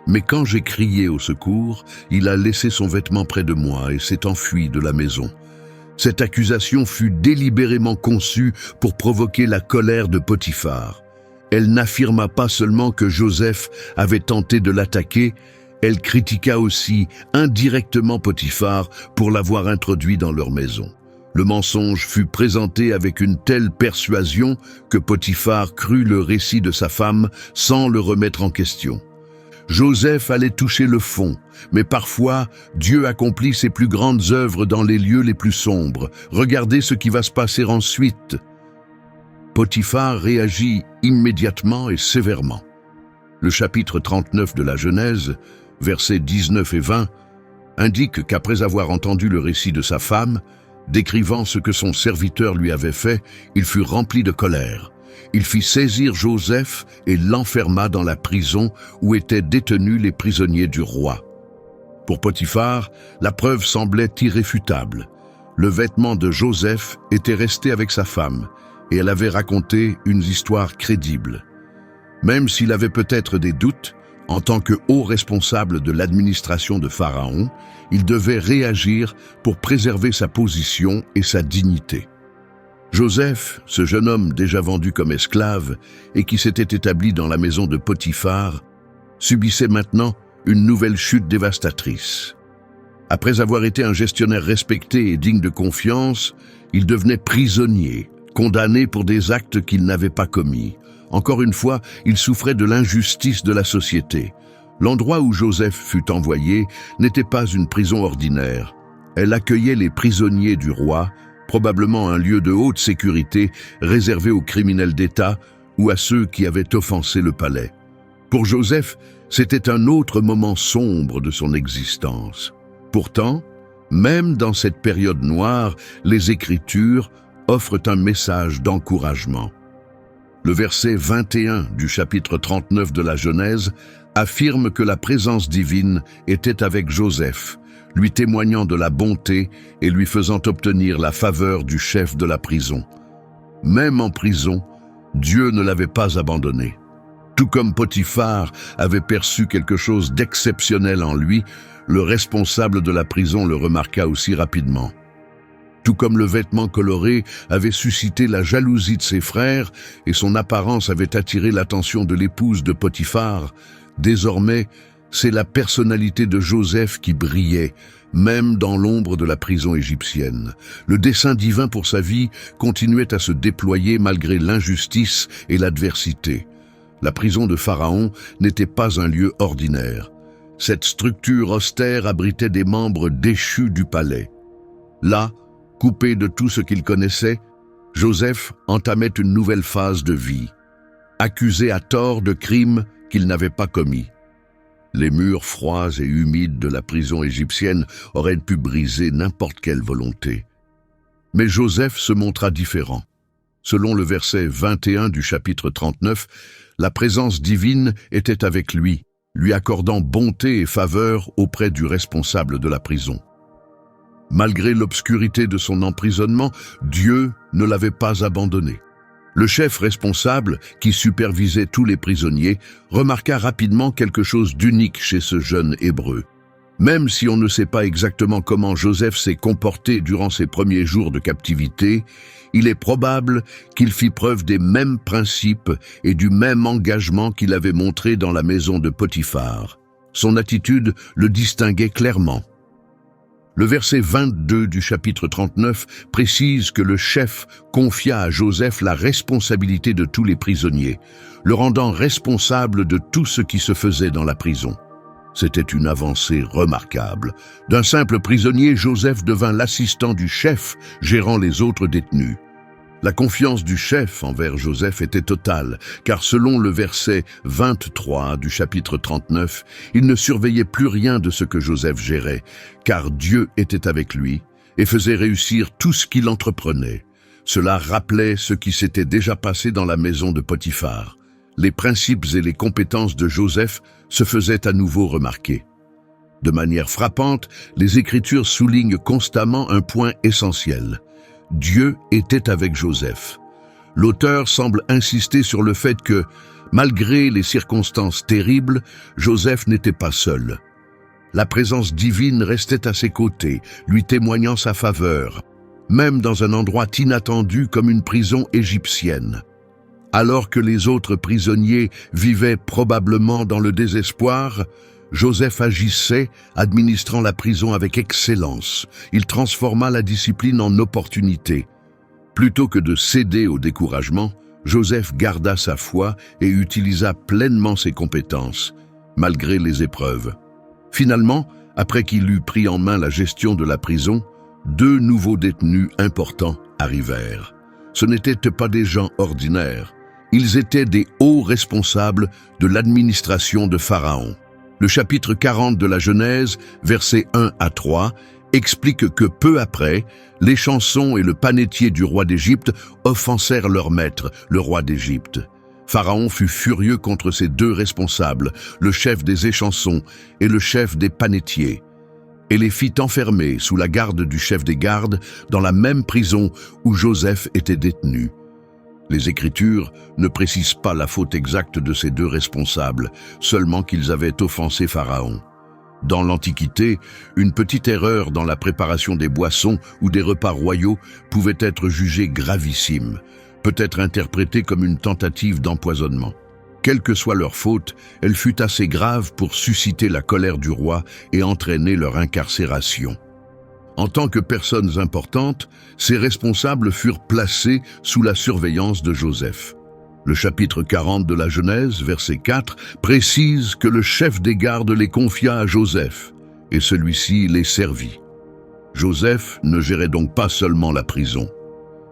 Speaker 1: Mais quand j'ai crié au secours, il a laissé son vêtement près de moi et s'est enfui de la maison. Cette accusation fut délibérément conçue pour provoquer la colère de Potiphar. Elle n'affirma pas seulement que Joseph avait tenté de l'attaquer, elle critiqua aussi indirectement Potiphar pour l'avoir introduit dans leur maison. Le mensonge fut présenté avec une telle persuasion que Potiphar crut le récit de sa femme sans le remettre en question. Joseph allait toucher le fond, mais parfois Dieu accomplit ses plus grandes œuvres dans les lieux les plus sombres. Regardez ce qui va se passer ensuite. Potiphar réagit immédiatement et sévèrement. Le chapitre 39 de la Genèse, versets 19 et 20, indique qu'après avoir entendu le récit de sa femme, décrivant ce que son serviteur lui avait fait, il fut rempli de colère. Il fit saisir Joseph et l'enferma dans la prison où étaient détenus les prisonniers du roi. Pour Potiphar, la preuve semblait irréfutable. Le vêtement de Joseph était resté avec sa femme et elle avait raconté une histoire crédible. Même s'il avait peut-être des doutes, en tant que haut responsable de l'administration de Pharaon, il devait réagir pour préserver sa position et sa dignité. Joseph, ce jeune homme déjà vendu comme esclave et qui s'était établi dans la maison de Potiphar, subissait maintenant une nouvelle chute dévastatrice. Après avoir été un gestionnaire respecté et digne de confiance, il devenait prisonnier, condamné pour des actes qu'il n'avait pas commis. Encore une fois, il souffrait de l'injustice de la société. L'endroit où Joseph fut envoyé n'était pas une prison ordinaire. Elle accueillait les prisonniers du roi, probablement un lieu de haute sécurité réservé aux criminels d'État ou à ceux qui avaient offensé le palais. Pour Joseph, c'était un autre moment sombre de son existence. Pourtant, même dans cette période noire, les Écritures offrent un message d'encouragement. Le verset 21 du chapitre 39 de la Genèse affirme que la présence divine était avec Joseph, lui témoignant de la bonté et lui faisant obtenir la faveur du chef de la prison. Même en prison, Dieu ne l'avait pas abandonné. Tout comme Potiphar avait perçu quelque chose d'exceptionnel en lui, le responsable de la prison le remarqua aussi rapidement. Tout comme le vêtement coloré avait suscité la jalousie de ses frères et son apparence avait attiré l'attention de l'épouse de Potiphar, désormais, c'est la personnalité de Joseph qui brillait, même dans l'ombre de la prison égyptienne. Le dessein divin pour sa vie continuait à se déployer malgré l'injustice et l'adversité. La prison de Pharaon n'était pas un lieu ordinaire. Cette structure austère abritait des membres déchus du palais. Là, coupé de tout ce qu'il connaissait, Joseph entamait une nouvelle phase de vie, accusé à tort de crimes qu'il n'avait pas commis. Les murs froids et humides de la prison égyptienne auraient pu briser n'importe quelle volonté. Mais Joseph se montra différent. Selon le verset 21 du chapitre 39, la présence divine était avec lui, lui accordant bonté et faveur auprès du responsable de la prison. Malgré l'obscurité de son emprisonnement, Dieu ne l'avait pas abandonné. Le chef responsable, qui supervisait tous les prisonniers, remarqua rapidement quelque chose d'unique chez ce jeune Hébreu. Même si on ne sait pas exactement comment Joseph s'est comporté durant ses premiers jours de captivité, il est probable qu'il fit preuve des mêmes principes et du même engagement qu'il avait montré dans la maison de Potiphar. Son attitude le distinguait clairement. Le verset 22 du chapitre 39 précise que le chef confia à Joseph la responsabilité de tous les prisonniers, le rendant responsable de tout ce qui se faisait dans la prison. C'était une avancée remarquable. D'un simple prisonnier, Joseph devint l'assistant du chef, gérant les autres détenus. La confiance du chef envers Joseph était totale, car selon le verset 23 du chapitre 39, il ne surveillait plus rien de ce que Joseph gérait, car Dieu était avec lui et faisait réussir tout ce qu'il entreprenait. Cela rappelait ce qui s'était déjà passé dans la maison de Potiphar. les principes et les compétences de Joseph se faisaient à nouveau remarquer. De manière frappante, les Écritures soulignent constamment un point essentiel. Dieu était avec Joseph. L'auteur semble insister sur le fait que, malgré les circonstances terribles, Joseph n'était pas seul. La présence divine restait à ses côtés, lui témoignant sa faveur, même dans un endroit inattendu comme une prison égyptienne. Alors que les autres prisonniers vivaient probablement dans le désespoir, Joseph agissait, administrant la prison avec excellence. Il transforma la discipline en opportunité. Plutôt que de céder au découragement, Joseph garda sa foi et utilisa pleinement ses compétences, malgré les épreuves. Finalement, après qu'il eut pris en main la gestion de la prison, 2 nouveaux détenus importants arrivèrent. Ce n'étaient pas des gens ordinaires. Ils étaient des hauts responsables de l'administration de Pharaon. Le chapitre 40 de la Genèse, versets 1 à 3, explique que peu après, les chansons et le panetier du roi d'Égypte offensèrent leur maître, le roi d'Égypte. Pharaon fut furieux contre ces 2 responsables, le chef des échansons et le chef des panetiers, et les fit enfermer sous la garde du chef des gardes dans la même prison où Joseph était détenu. Les Écritures ne précisent pas la faute exacte de ces 2 responsables, seulement qu'ils avaient offensé Pharaon. Dans l'Antiquité, une petite erreur dans la préparation des boissons ou des repas royaux pouvait être jugée gravissime, peut être interprétée comme une tentative d'empoisonnement. Quelle que soit leur faute, elle fut assez grave pour susciter la colère du roi et entraîner leur incarcération. En tant que personnes importantes, ces responsables furent placés sous la surveillance de Joseph. Le chapitre 40 de la Genèse, verset 4, précise que le chef des gardes les confia à Joseph, et celui-ci les servit. Joseph ne gérait donc pas seulement la prison.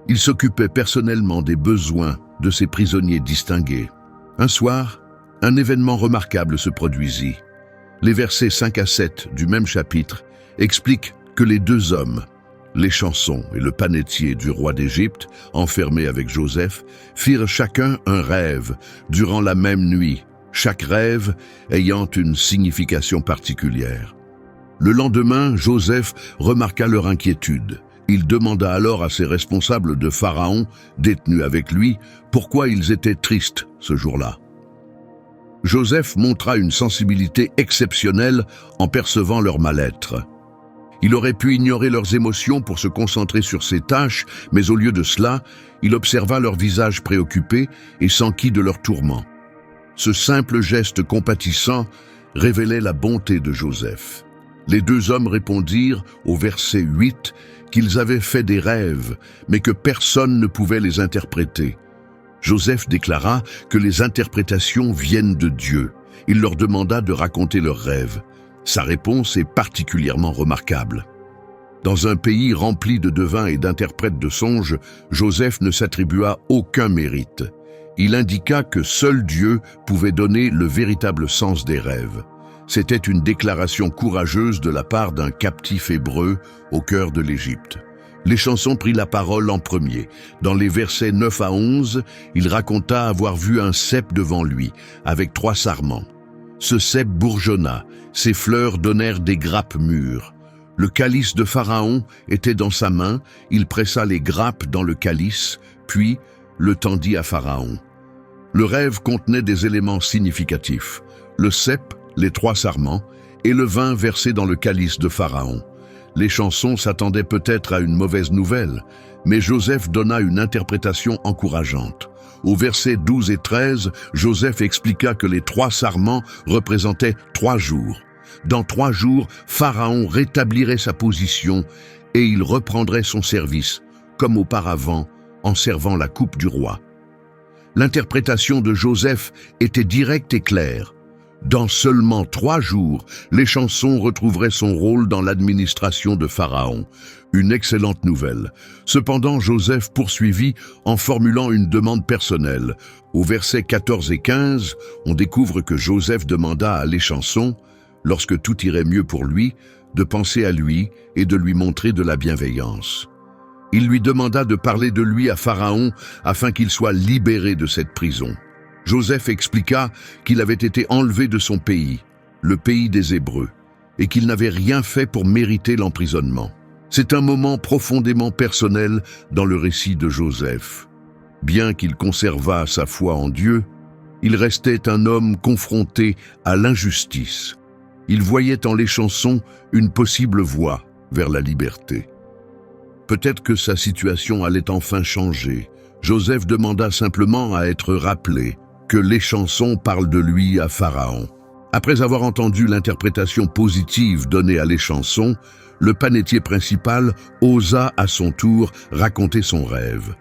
Speaker 1: Il s'occupait personnellement des besoins de ses prisonniers distingués. Un soir, un événement remarquable se produisit. Les versets 5 à 7 du même chapitre expliquent que les 2 hommes, l'échanson et le panetier du roi d'Égypte, enfermés avec Joseph, firent chacun un rêve durant la même nuit, chaque rêve ayant une signification particulière. Le lendemain, Joseph remarqua leur inquiétude. Il demanda alors à ses responsables de Pharaon, détenus avec lui, pourquoi ils étaient tristes ce jour-là. Joseph montra une sensibilité exceptionnelle en percevant leur mal-être. Il aurait pu ignorer leurs émotions pour se concentrer sur ses tâches, mais au lieu de cela, il observa leur visage préoccupé et s'enquit de leur tourment. Ce simple geste compatissant révélait la bonté de Joseph. Les 2 hommes répondirent au verset 8 qu'ils avaient fait des rêves, mais que personne ne pouvait les interpréter. Joseph déclara que les interprétations viennent de Dieu. Il leur demanda de raconter leurs rêves. Sa réponse est particulièrement remarquable. Dans un pays rempli de devins et d'interprètes de songes, Joseph ne s'attribua aucun mérite. Il indiqua que seul Dieu pouvait donner le véritable sens des rêves. C'était une déclaration courageuse de la part d'un captif hébreu au cœur de l'Égypte. L'échanson prit la parole en premier. Dans les versets 9 à 11, il raconta avoir vu un cep devant lui, avec 3 sarments. Ce cep bourgeonna, ses fleurs donnèrent des grappes mûres. Le calice de Pharaon était dans sa main, il pressa les grappes dans le calice, puis le tendit à Pharaon. Le rêve contenait des éléments significatifs. Le cep, les 3 sarments, et le vin versé dans le calice de Pharaon. Les chansons s'attendaient peut-être à une mauvaise nouvelle, mais Joseph donna une interprétation encourageante. Au verset 12 et 13, Joseph expliqua que les 3 sarments représentaient 3 jours. Dans 3 jours, Pharaon rétablirait sa position et il reprendrait son service, comme auparavant, en servant la coupe du roi. L'interprétation de Joseph était directe et claire. Dans seulement 3 jours, l'échanson retrouverait son rôle dans l'administration de Pharaon. Une excellente nouvelle. Cependant, Joseph poursuivit en formulant une demande personnelle. Au versets 14 et 15, on découvre que Joseph demanda à l'échanson, lorsque tout irait mieux pour lui, de penser à lui et de lui montrer de la bienveillance. Il lui demanda de parler de lui à Pharaon afin qu'il soit libéré de cette prison. Joseph expliqua qu'il avait été enlevé de son pays, le pays des Hébreux, et qu'il n'avait rien fait pour mériter l'emprisonnement. C'est un moment profondément personnel dans le récit de Joseph. Bien qu'il conservât sa foi en Dieu, il restait un homme confronté à l'injustice. Il voyait en les chansons une possible voie vers la liberté. Peut-être que sa situation allait enfin changer. Joseph demanda simplement à être rappelé que les chansons parlent de lui à Pharaon. Après avoir entendu l'interprétation positive donnée à les chansons, le panetier principal osa à son tour raconter son rêve.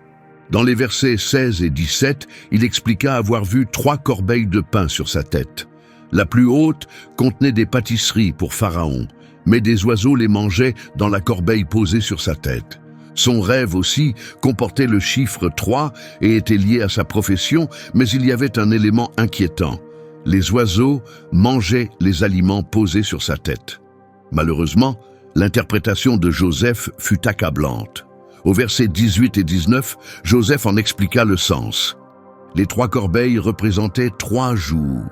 Speaker 1: Dans les versets 16 et 17, il expliqua avoir vu 3 corbeilles de pain sur sa tête. La plus haute contenait des pâtisseries pour Pharaon, mais des oiseaux les mangeaient dans la corbeille posée sur sa tête. Son rêve aussi comportait le chiffre 3 et était lié à sa profession, mais il y avait un élément inquiétant. Les oiseaux mangeaient les aliments posés sur sa tête. Malheureusement, l'interprétation de Joseph fut accablante. Au verset 18 et 19, Joseph en expliqua le sens. Les 3 corbeilles représentaient 3 jours.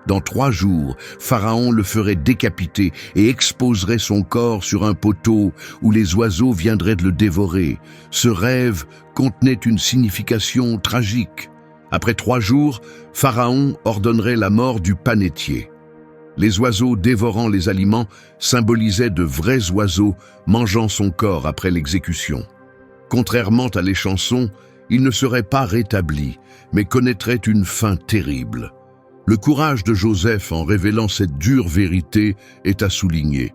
Speaker 1: Dans 3 jours, Pharaon le ferait décapiter et exposerait son corps sur un poteau où les oiseaux viendraient de le dévorer. Ce rêve contenait une signification tragique. Après 3 jours, Pharaon ordonnerait la mort du panetier. Les oiseaux dévorant les aliments symbolisaient de vrais oiseaux mangeant son corps après l'exécution. Contrairement à les chansons, il ne serait pas rétabli, mais connaîtrait une fin terrible. Le courage de Joseph en révélant cette dure vérité est à souligner.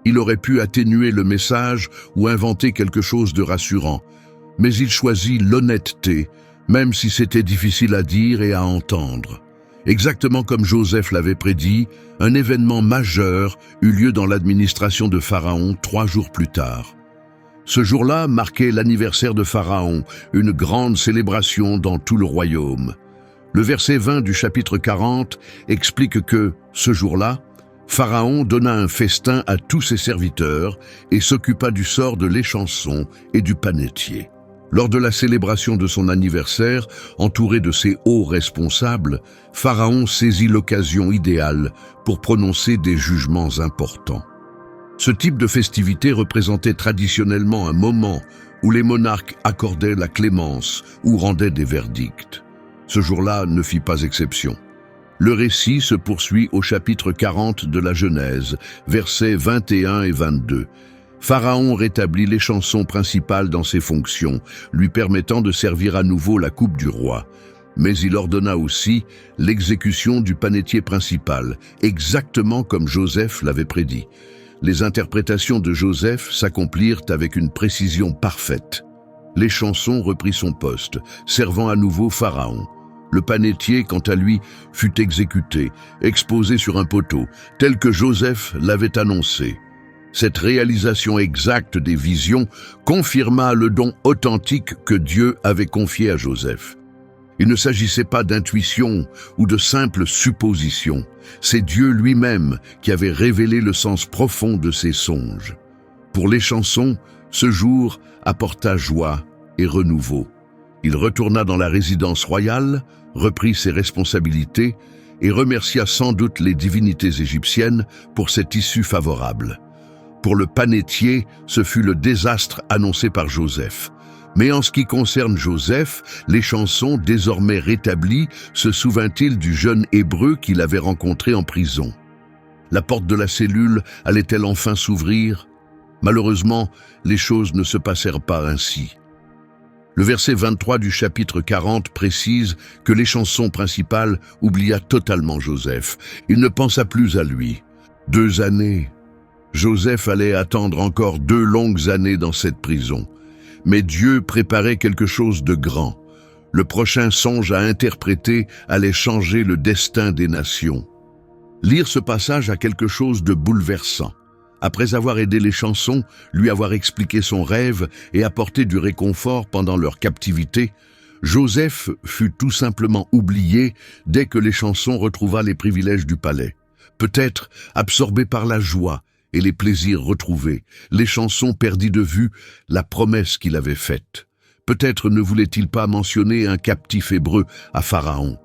Speaker 1: Il aurait pu atténuer le message ou inventer quelque chose de rassurant, mais il choisit l'honnêteté, même si c'était difficile à dire et à entendre. Exactement comme Joseph l'avait prédit, un événement majeur eut lieu dans l'administration de Pharaon 3 jours plus tard. Ce jour-là marquait l'anniversaire de Pharaon, une grande célébration dans tout le royaume. Le verset 20 du chapitre 40 explique que, ce jour-là, Pharaon donna un festin à tous ses serviteurs et s'occupa du sort de l'échanson et du panetier. Lors de la célébration de son anniversaire, entouré de ses hauts responsables, Pharaon saisit l'occasion idéale pour prononcer des jugements importants. Ce type de festivité représentait traditionnellement un moment où les monarques accordaient la clémence ou rendaient des verdicts. Ce jour-là ne fit pas exception. Le récit se poursuit au chapitre 40 de la Genèse, versets 21 et 22. Pharaon rétablit les chansons principales dans ses fonctions, lui permettant de servir à nouveau la coupe du roi. Mais il ordonna aussi l'exécution du panetier principal, exactement comme Joseph l'avait prédit. Les interprétations de Joseph s'accomplirent avec une précision parfaite. Les chansons reprit son poste, servant à nouveau Pharaon. Le panetier, quant à lui, fut exécuté, exposé sur un poteau, tel que Joseph l'avait annoncé. Cette réalisation exacte des visions confirma le don authentique que Dieu avait confié à Joseph. Il ne s'agissait pas d'intuition ou de simples suppositions. C'est Dieu lui-même qui avait révélé le sens profond de ses songes. Pour les chansons, ce jour apporta joie et renouveau. Il retourna dans la résidence royale, reprit ses responsabilités et remercia sans doute les divinités égyptiennes pour cette issue favorable. Pour le panetier, ce fut le désastre annoncé par Joseph. Mais en ce qui concerne Joseph, les chansons désormais rétablies, se souvint-il du jeune Hébreu qu'il avait rencontré en prison. La porte de la cellule allait-elle enfin s'ouvrir? Malheureusement, les choses ne se passèrent pas ainsi. Le verset 23 du chapitre 40 précise que les chansons principales oublia totalement Joseph. Il ne pensa plus à lui. 2 années. Joseph allait attendre encore 2 longues années dans cette prison. Mais Dieu préparait quelque chose de grand. Le prochain songe à interpréter allait changer le destin des nations. Lire ce passage a quelque chose de bouleversant. Après avoir aidé les chansons, lui avoir expliqué son rêve et apporté du réconfort pendant leur captivité, Joseph fut tout simplement oublié dès que les chansons retrouva les privilèges du palais. Peut-être, absorbé par la joie et les plaisirs retrouvés, les chansons perdit de vue la promesse qu'il avait faite. Peut-être ne voulait-il pas mentionner un captif hébreu à Pharaon.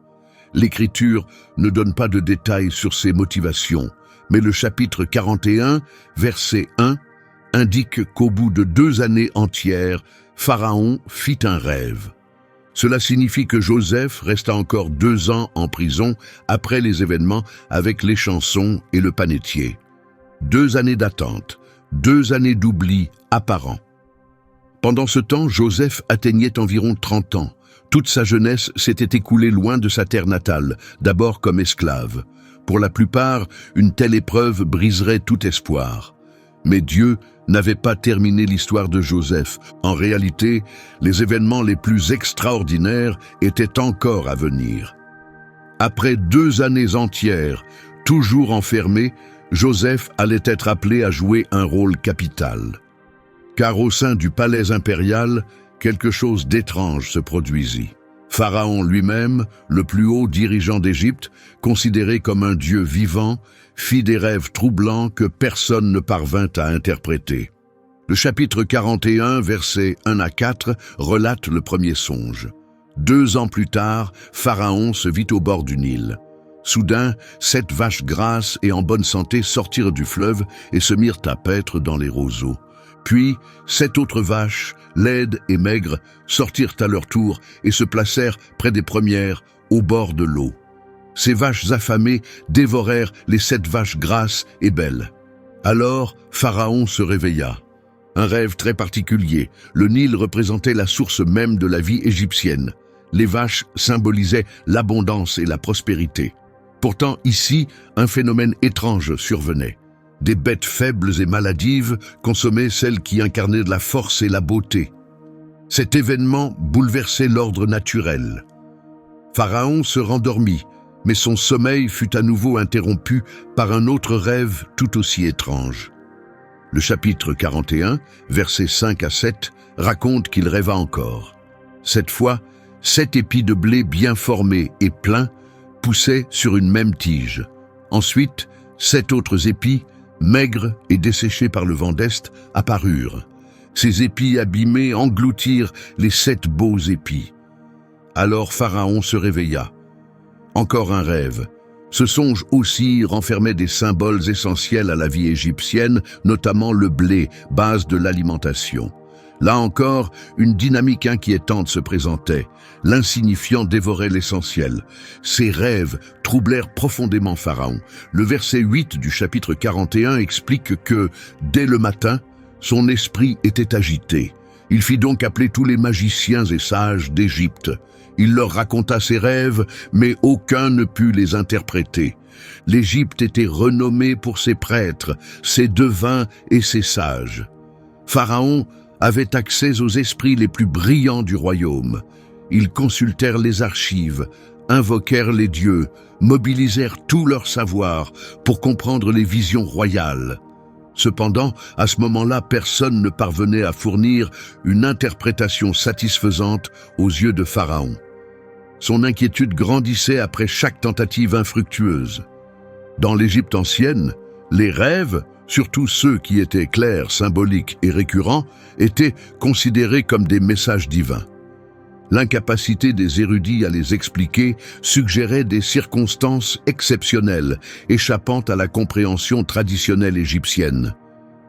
Speaker 1: L'Écriture ne donne pas de détails sur ses motivations, mais le chapitre 41, verset 1, indique qu'au bout de 2 années entières, Pharaon fit un rêve. Cela signifie que Joseph resta encore 2 ans en prison après les événements avec les chansons et le panetier. 2 années d'attente, 2 années d'oubli apparent. Pendant ce temps, Joseph atteignait environ 30 ans. Toute sa jeunesse s'était écoulée loin de sa terre natale, d'abord comme esclave. Pour la plupart, une telle épreuve briserait tout espoir. Mais Dieu n'avait pas terminé l'histoire de Joseph. En réalité, les événements les plus extraordinaires étaient encore à venir. Après 2 années entières, toujours enfermé, Joseph allait être appelé à jouer un rôle capital. Car au sein du palais impérial, quelque chose d'étrange se produisit. Pharaon lui-même, le plus haut dirigeant d'Égypte, considéré comme un dieu vivant, fit des rêves troublants que personne ne parvint à interpréter. Le chapitre 41, versets 1 à 4, relate le premier songe. 2 ans plus tard, Pharaon se vit au bord du Nil. Soudain, 7 vaches grasses et en bonne santé sortirent du fleuve et se mirent à paître dans les roseaux. Puis, 7 autres vaches, laides et maigres, sortirent à leur tour et se placèrent près des premières, au bord de l'eau. Ces vaches affamées dévorèrent les 7 vaches grasses et belles. Alors, Pharaon se réveilla. Un rêve très particulier. Le Nil représentait la source même de la vie égyptienne. Les vaches symbolisaient l'abondance et la prospérité. Pourtant, ici, un phénomène étrange survenait. Des bêtes faibles et maladives consommaient celles qui incarnaient de la force et la beauté. Cet événement bouleversait l'ordre naturel. Pharaon se rendormit, mais son sommeil fut à nouveau interrompu par un autre rêve tout aussi étrange. Le chapitre 41, versets 5 à 7, raconte qu'il rêva encore. Cette fois, 7 épis de blé bien formés et pleins poussaient sur une même tige. Ensuite, 7 autres épis, maigres et desséchés par le vent d'Est, apparurent. Ces épis abîmés engloutirent les 7 beaux épis. Alors Pharaon se réveilla. Encore un rêve. Ce songe aussi renfermait des symboles essentiels à la vie égyptienne, notamment le blé, base de l'alimentation. Là encore, une dynamique inquiétante se présentait. L'insignifiant dévorait l'essentiel. Ces rêves troublèrent profondément Pharaon. Le verset 8 du chapitre 41 explique que, dès le matin, son esprit était agité. Il fit donc appeler tous les magiciens et sages d'Égypte. Il leur raconta ses rêves, mais aucun ne put les interpréter. L'Égypte était renommée pour ses prêtres, ses devins et ses sages. Pharaon avait accès aux esprits les plus brillants du royaume. Ils consultèrent les archives, invoquèrent les dieux, mobilisèrent tout leur savoir pour comprendre les visions royales. Cependant, à ce moment-là, personne ne parvenait à fournir une interprétation satisfaisante aux yeux de Pharaon. Son inquiétude grandissait après chaque tentative infructueuse. Dans l'Égypte ancienne, les rêves, surtout ceux qui étaient clairs, symboliques et récurrents, étaient considérés comme des messages divins. L'incapacité des érudits à les expliquer suggérait des circonstances exceptionnelles, échappant à la compréhension traditionnelle égyptienne.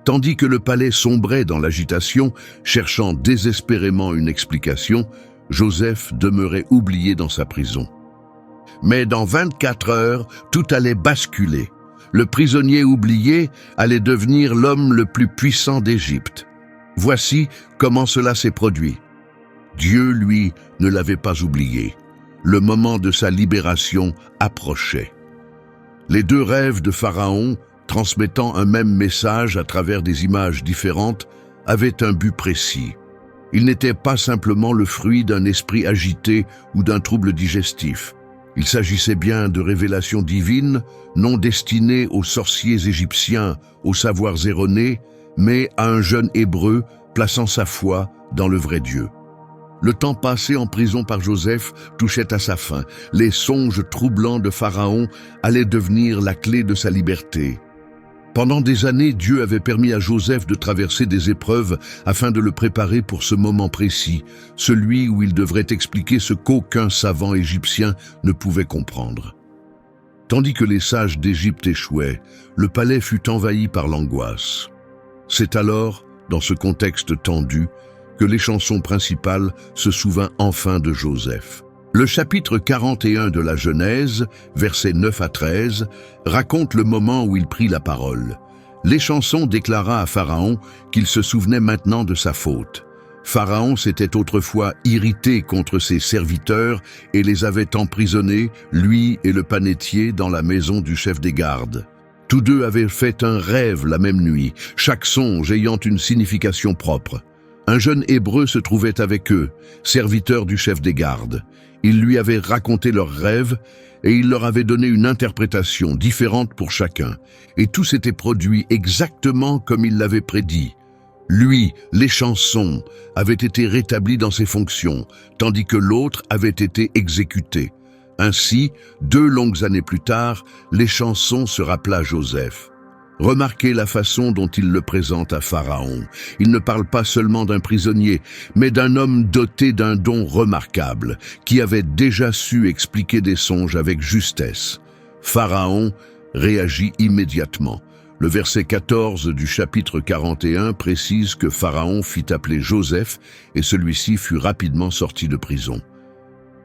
Speaker 1: Tandis que le palais sombrait dans l'agitation, cherchant désespérément une explication, Joseph demeurait oublié dans sa prison. Mais dans 24 heures, tout allait basculer. Le prisonnier oublié allait devenir l'homme le plus puissant d'Égypte. Voici comment cela s'est produit. Dieu, lui, ne l'avait pas oublié. Le moment de sa libération approchait. Les 2 rêves de Pharaon, transmettant un même message à travers des images différentes, avaient un but précis. Ils n'étaient pas simplement le fruit d'un esprit agité ou d'un trouble digestif. Il s'agissait bien de révélations divines, non destinées aux sorciers égyptiens, aux savoirs erronés, mais à un jeune hébreu plaçant sa foi dans le vrai Dieu. Le temps passé en prison par Joseph touchait à sa fin. Les songes troublants de Pharaon allaient devenir la clé de sa liberté. Pendant des années, Dieu avait permis à Joseph de traverser des épreuves afin de le préparer pour ce moment précis, celui où il devrait expliquer ce qu'aucun savant égyptien ne pouvait comprendre. Tandis que les sages d'Égypte échouaient, le palais fut envahi par l'angoisse. C'est alors, dans ce contexte tendu, que les chansons principales se souvint enfin de Joseph. Le chapitre 41 de la Genèse, versets 9 à 13, raconte le moment où il prit la parole. Les chansons déclara à Pharaon qu'il se souvenait maintenant de sa faute. Pharaon s'était autrefois irrité contre ses serviteurs et les avait emprisonnés, lui et le panetier, dans la maison du chef des gardes. Tous deux avaient fait un rêve la même nuit, chaque songe ayant une signification propre. Un jeune Hébreu se trouvait avec eux, serviteur du chef des gardes. Il lui avait raconté leurs rêves et il leur avait donné une interprétation différente pour chacun. Et tout s'était produit exactement comme il l'avait prédit. Lui, les chansons, avait été rétabli dans ses fonctions, tandis que l'autre avait été exécuté. Ainsi, 2 longues années plus tard, les chansons se rappela Joseph. Remarquez la façon dont il le présente à Pharaon. Il ne parle pas seulement d'un prisonnier, mais d'un homme doté d'un don remarquable, qui avait déjà su expliquer des songes avec justesse. Pharaon réagit immédiatement. Le verset 14 du chapitre 41 précise que Pharaon fit appeler Joseph et celui-ci fut rapidement sorti de prison.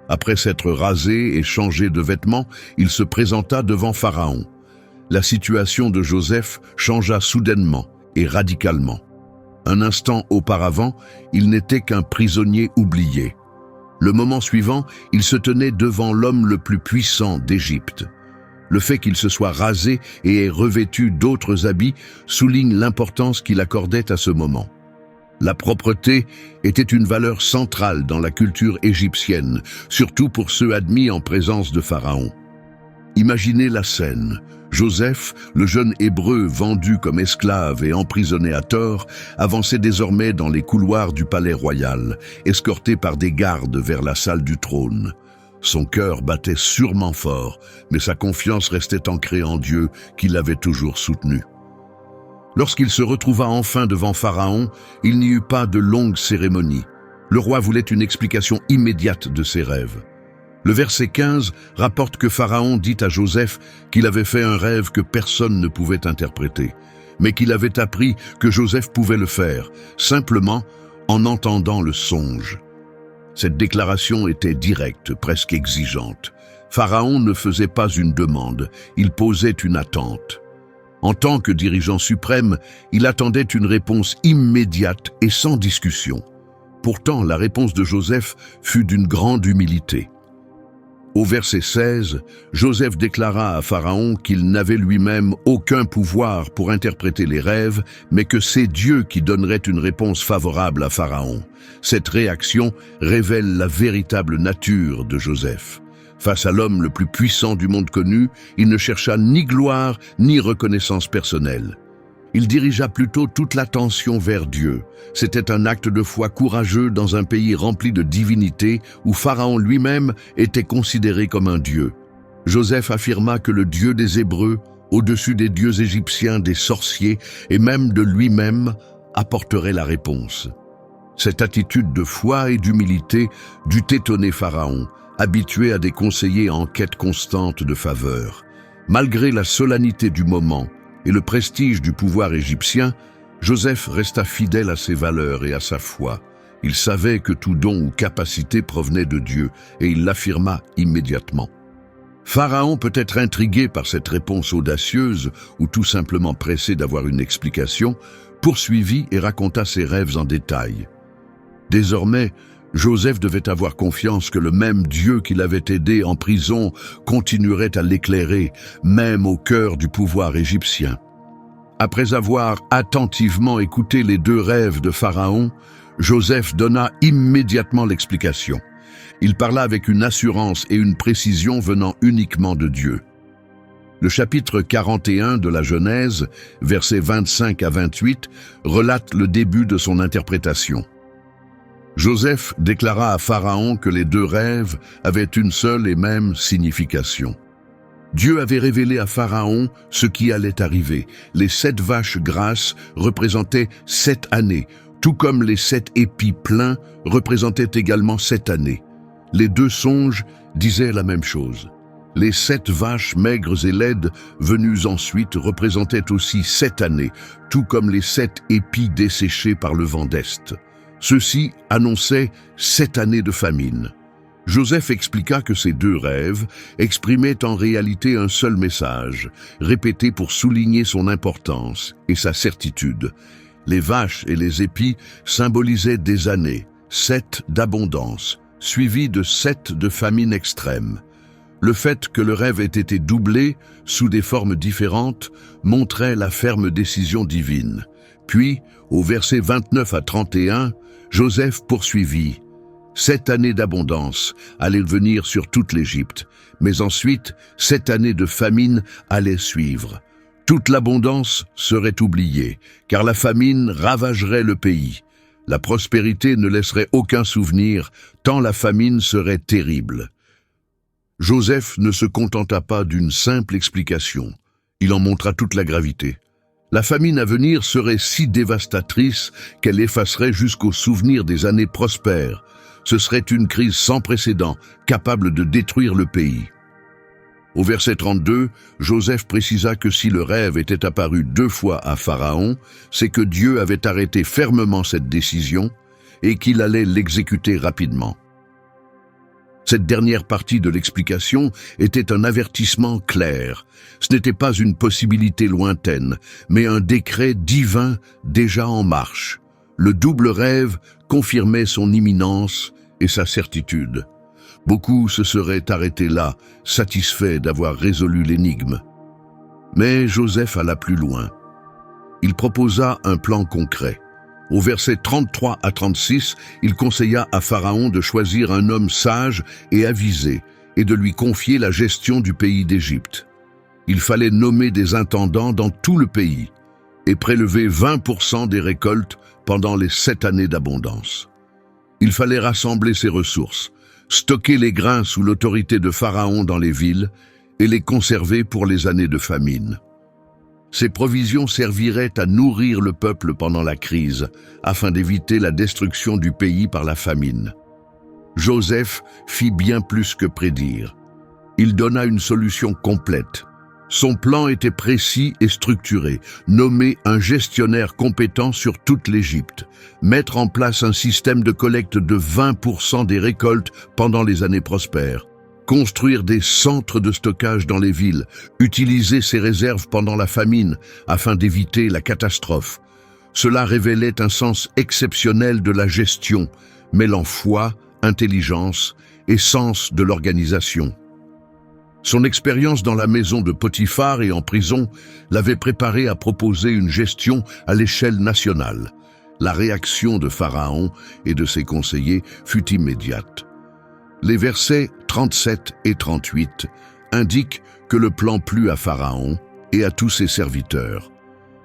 Speaker 1: Après s'être rasé et changé de vêtements, il se présenta devant Pharaon. La situation de Joseph changea soudainement et radicalement. Un instant auparavant, il n'était qu'un prisonnier oublié. Le moment suivant, il se tenait devant l'homme le plus puissant d'Égypte. Le fait qu'il se soit rasé et ait revêtu d'autres habits souligne l'importance qu'il accordait à ce moment. La propreté était une valeur centrale dans la culture égyptienne, surtout pour ceux admis en présence de Pharaon. Imaginez la scène. Joseph, le jeune Hébreu vendu comme esclave et emprisonné à tort, avançait désormais dans les couloirs du palais royal, escorté par des gardes vers la salle du trône. Son cœur battait sûrement fort, mais sa confiance restait ancrée en Dieu qui l'avait toujours soutenu. Lorsqu'il se retrouva enfin devant Pharaon, il n'y eut pas de longue cérémonie. Le roi voulait une explication immédiate de ses rêves. Le verset 15 rapporte que Pharaon dit à Joseph qu'il avait fait un rêve que personne ne pouvait interpréter, mais qu'il avait appris que Joseph pouvait le faire, simplement en entendant le songe. Cette déclaration était directe, presque exigeante. Pharaon ne faisait pas une demande, il posait une attente. En tant que dirigeant suprême, il attendait une réponse immédiate et sans discussion. Pourtant, la réponse de Joseph fut d'une grande humilité. Au verset 16, Joseph déclara à Pharaon qu'il n'avait lui-même aucun pouvoir pour interpréter les rêves, mais que c'est Dieu qui donnerait une réponse favorable à Pharaon. Cette réaction révèle la véritable nature de Joseph. Face à l'homme le plus puissant du monde connu, il ne chercha ni gloire ni reconnaissance personnelle. Il dirigea plutôt toute l'attention vers Dieu. C'était un acte de foi courageux dans un pays rempli de divinité où Pharaon lui-même était considéré comme un dieu. Joseph affirma que le Dieu des Hébreux, au-dessus des dieux égyptiens, des sorciers et même de lui-même, apporterait la réponse. Cette attitude de foi et d'humilité dut étonner Pharaon, habitué à des conseillers en quête constante de faveur. Malgré la solennité du moment et le prestige du pouvoir égyptien, Joseph resta fidèle à ses valeurs et à sa foi. Il savait que tout don ou capacité provenait de Dieu et il l'affirma immédiatement. Pharaon, peut être intrigué par cette réponse audacieuse ou tout simplement pressé d'avoir une explication, poursuivit et raconta ses rêves en détail. Désormais, Joseph devait avoir confiance que le même Dieu qui l'avait aidé en prison continuerait à l'éclairer, même au cœur du pouvoir égyptien. Après avoir attentivement écouté les 2 rêves de Pharaon, Joseph donna immédiatement l'explication. Il parla avec une assurance et une précision venant uniquement de Dieu. Le chapitre 41 de la Genèse, versets 25 à 28, relate le début de son interprétation. Joseph déclara à Pharaon que les 2 rêves avaient une seule et même signification. Dieu avait révélé à Pharaon ce qui allait arriver. Les 7 vaches grasses représentaient 7 années, tout comme les 7 épis pleins représentaient également 7 années. Les 2 songes disaient la même chose. Les 7 vaches maigres et laides venues ensuite représentaient aussi 7 années, tout comme les 7 épis desséchés par le vent d'Est. Ceux-ci annonçaient 7 années de famine. Joseph expliqua que ces 2 rêves exprimaient en réalité un seul message, répété pour souligner son importance et sa certitude. Les vaches et les épis symbolisaient des années, 7 d'abondance, suivies de 7 de famine extrême. Le fait que le rêve ait été doublé, sous des formes différentes, montrait la ferme décision divine. Puis, au verset 29 à 31, Joseph poursuivit. 7 années d'abondance allaient venir sur toute l'Égypte, mais ensuite 7 années de famine allaient suivre. Toute l'abondance serait oubliée, car la famine ravagerait le pays. La prospérité ne laisserait aucun souvenir, tant la famine serait terrible. Joseph ne se contenta pas d'une simple explication. Il en montra toute la gravité. La famine à venir serait si dévastatrice qu'elle effacerait jusqu'au souvenir des années prospères. Ce serait une crise sans précédent, capable de détruire le pays. Au verset 32, Joseph précisa que si le rêve était apparu 2 fois à Pharaon, c'est que Dieu avait arrêté fermement cette décision et qu'il allait l'exécuter rapidement. Cette dernière partie de l'explication était un avertissement clair. Ce n'était pas une possibilité lointaine, mais un décret divin déjà en marche. Le double rêve confirmait son imminence et sa certitude. Beaucoup se seraient arrêtés là, satisfaits d'avoir résolu l'énigme. Mais Joseph alla plus loin. Il proposa un plan concret. Au verset 33 à 36, il conseilla à Pharaon de choisir un homme sage et avisé et de lui confier la gestion du pays d'Égypte. Il fallait nommer des intendants dans tout le pays et prélever 20% des récoltes pendant les 7 années d'abondance. Il fallait rassembler ses ressources, stocker les grains sous l'autorité de Pharaon dans les villes et les conserver pour les années de famine. Ces provisions serviraient à nourrir le peuple pendant la crise, afin d'éviter la destruction du pays par la famine. Joseph fit bien plus que prédire. Il donna une solution complète. Son plan était précis et structuré, nommer un gestionnaire compétent sur toute l'Égypte, mettre en place un système de collecte de 20% des récoltes pendant les années prospères, construire des centres de stockage dans les villes, utiliser ces réserves pendant la famine afin d'éviter la catastrophe. Cela révélait un sens exceptionnel de la gestion, mêlant foi, intelligence et sens de l'organisation. Son expérience dans la maison de Potiphar et en prison l'avait préparé à proposer une gestion à l'échelle nationale. La réaction de Pharaon et de ses conseillers fut immédiate. Les versets 37 et 38 indiquent que le plan plut à Pharaon et à tous ses serviteurs.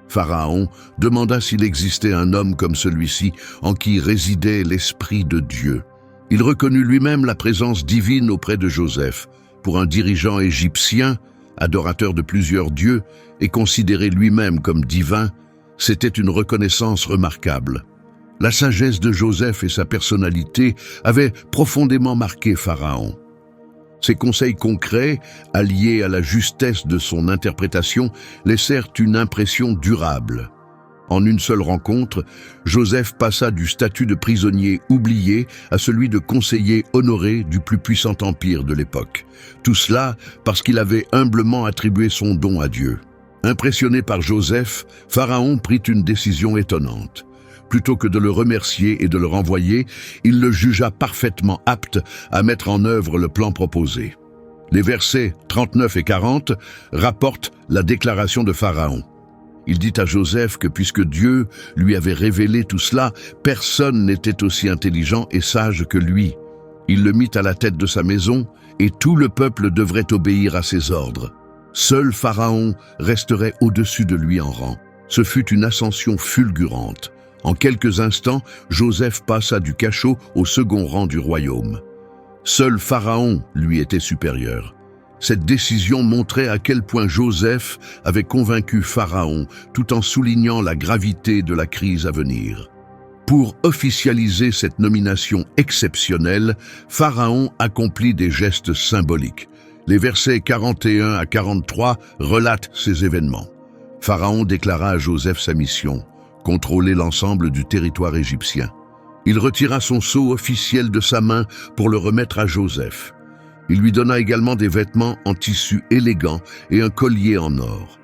Speaker 1: Pharaon demanda s'il existait un homme comme celui-ci en qui résidait l'Esprit de Dieu. Il reconnut lui-même la présence divine auprès de Joseph. Pour un dirigeant égyptien, adorateur de plusieurs dieux et considéré lui-même comme divin, c'était une reconnaissance remarquable. La sagesse de Joseph et sa personnalité avaient profondément marqué Pharaon. Ses conseils concrets, alliés à la justesse de son interprétation, laissèrent une impression durable. En une seule rencontre, Joseph passa du statut de prisonnier oublié à celui de conseiller honoré du plus puissant empire de l'époque. Tout cela parce qu'il avait humblement attribué son don à Dieu. Impressionné par Joseph, Pharaon prit une décision étonnante. Plutôt que de le remercier et de le renvoyer, il le jugea parfaitement apte à mettre en œuvre le plan proposé. Les versets 39 et 40 rapportent la déclaration de Pharaon. Il dit à Joseph que puisque Dieu lui avait révélé tout cela, personne n'était aussi intelligent et sage que lui. Il le mit à la tête de sa maison et tout le peuple devrait obéir à ses ordres. Seul Pharaon resterait au-dessus de lui en rang. Ce fut une ascension fulgurante. En quelques instants, Joseph passa du cachot au second rang du royaume. Seul Pharaon lui était supérieur. Cette décision montrait à quel point Joseph avait convaincu Pharaon, tout en soulignant la gravité de la crise à venir. Pour officialiser cette nomination exceptionnelle, Pharaon accomplit des gestes symboliques. Les versets 41 à 43 relatent ces événements. Pharaon déclara à Joseph sa mission, contrôler l'ensemble du territoire égyptien. Il retira son sceau officiel de sa main pour le remettre à Joseph. Il lui donna également des vêtements en tissu élégant et un collier en or.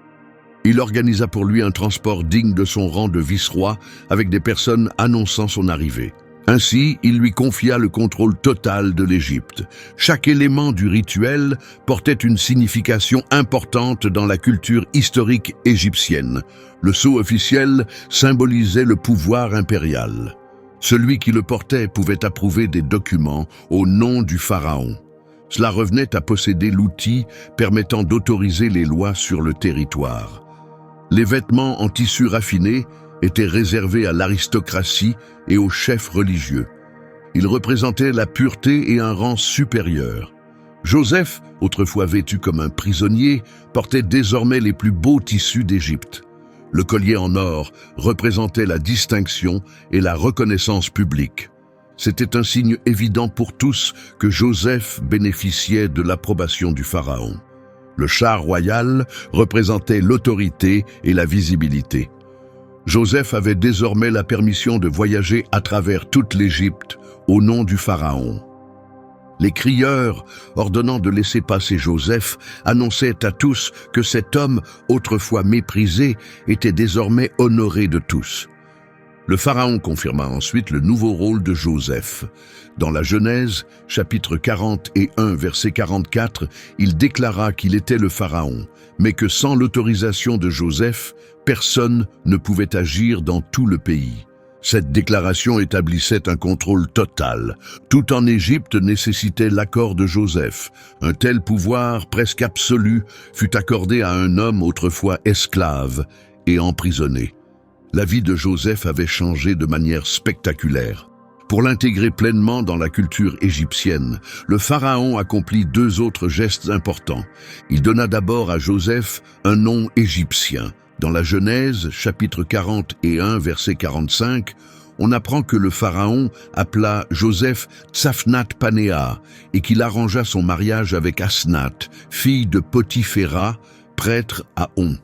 Speaker 1: Il organisa pour lui un transport digne de son rang de vice-roi avec des personnes annonçant son arrivée. Ainsi, il lui confia le contrôle total de l'Égypte. Chaque élément du rituel portait une signification importante dans la culture historique égyptienne. Le sceau officiel symbolisait le pouvoir impérial. Celui qui le portait pouvait approuver des documents au nom du pharaon. Cela revenait à posséder l'outil permettant d'autoriser les lois sur le territoire. Les vêtements en tissu raffiné étaient réservés à l'aristocratie et aux chefs religieux. Ils représentaient la pureté et un rang supérieur. Joseph, autrefois vêtu comme un prisonnier, portait désormais les plus beaux tissus d'Égypte. Le collier en or représentait la distinction et la reconnaissance publique. C'était un signe évident pour tous que Joseph bénéficiait de l'approbation du pharaon. Le char royal représentait l'autorité et la visibilité. Joseph avait désormais la permission de voyager à travers toute l'Égypte au nom du pharaon. Les crieurs, ordonnant de laisser passer Joseph, annonçaient à tous que cet homme, autrefois méprisé, était désormais honoré de tous. Le pharaon confirma ensuite le nouveau rôle de Joseph. Dans la Genèse, chapitre 41, verset 44, il déclara qu'il était le pharaon, mais que sans l'autorisation de Joseph, personne ne pouvait agir dans tout le pays. Cette déclaration établissait un contrôle total. Tout en Égypte nécessitait l'accord de Joseph. Un tel pouvoir, presque absolu, fut accordé à un homme autrefois esclave et emprisonné. La vie de Joseph avait changé de manière spectaculaire. Pour l'intégrer pleinement dans la culture égyptienne, le pharaon accomplit deux autres gestes importants. Il donna d'abord à Joseph un nom égyptien. Dans la Genèse, chapitre 41, verset 45, on apprend que le pharaon appela Joseph Tsafnat-Panéa et qu'il arrangea son mariage avec Asnath, fille de Potiphéra, prêtre à On.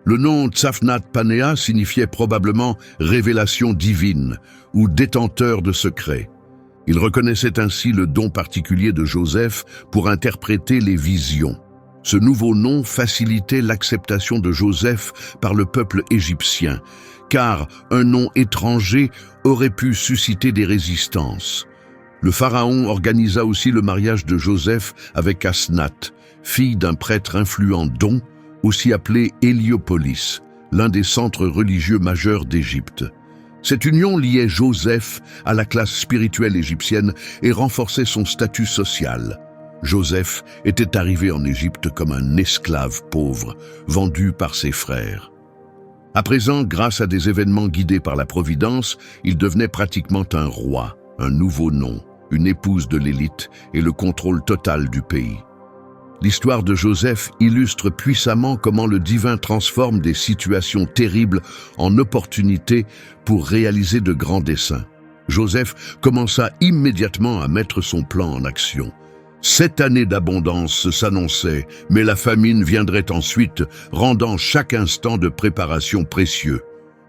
Speaker 1: Le nom Tsafnat-Panéa signifiait probablement « révélation divine » ou « détenteur de secrets ». Il reconnaissait ainsi le don particulier de Joseph pour interpréter les visions. Ce nouveau nom facilitait l'acceptation de Joseph par le peuple égyptien, car un nom étranger aurait pu susciter des résistances. Le pharaon organisa aussi le mariage de Joseph avec Asnath, fille d'un prêtre influent Don, aussi appelé Héliopolis, l'un des centres religieux majeurs d'Égypte. Cette union liait Joseph à la classe spirituelle égyptienne et renforçait son statut social. Joseph était arrivé en Égypte comme un esclave pauvre, vendu par ses frères. À présent, grâce à des événements guidés par la Providence, il devenait pratiquement un roi, un nouveau nom, une épouse de l'élite et le contrôle total du pays. L'histoire de Joseph illustre puissamment comment le divin transforme des situations terribles en opportunités pour réaliser de grands desseins. Joseph commença immédiatement à mettre son plan en action. 7 années d'abondance s'annonçaient, mais la famine viendrait ensuite, rendant chaque instant de préparation précieux.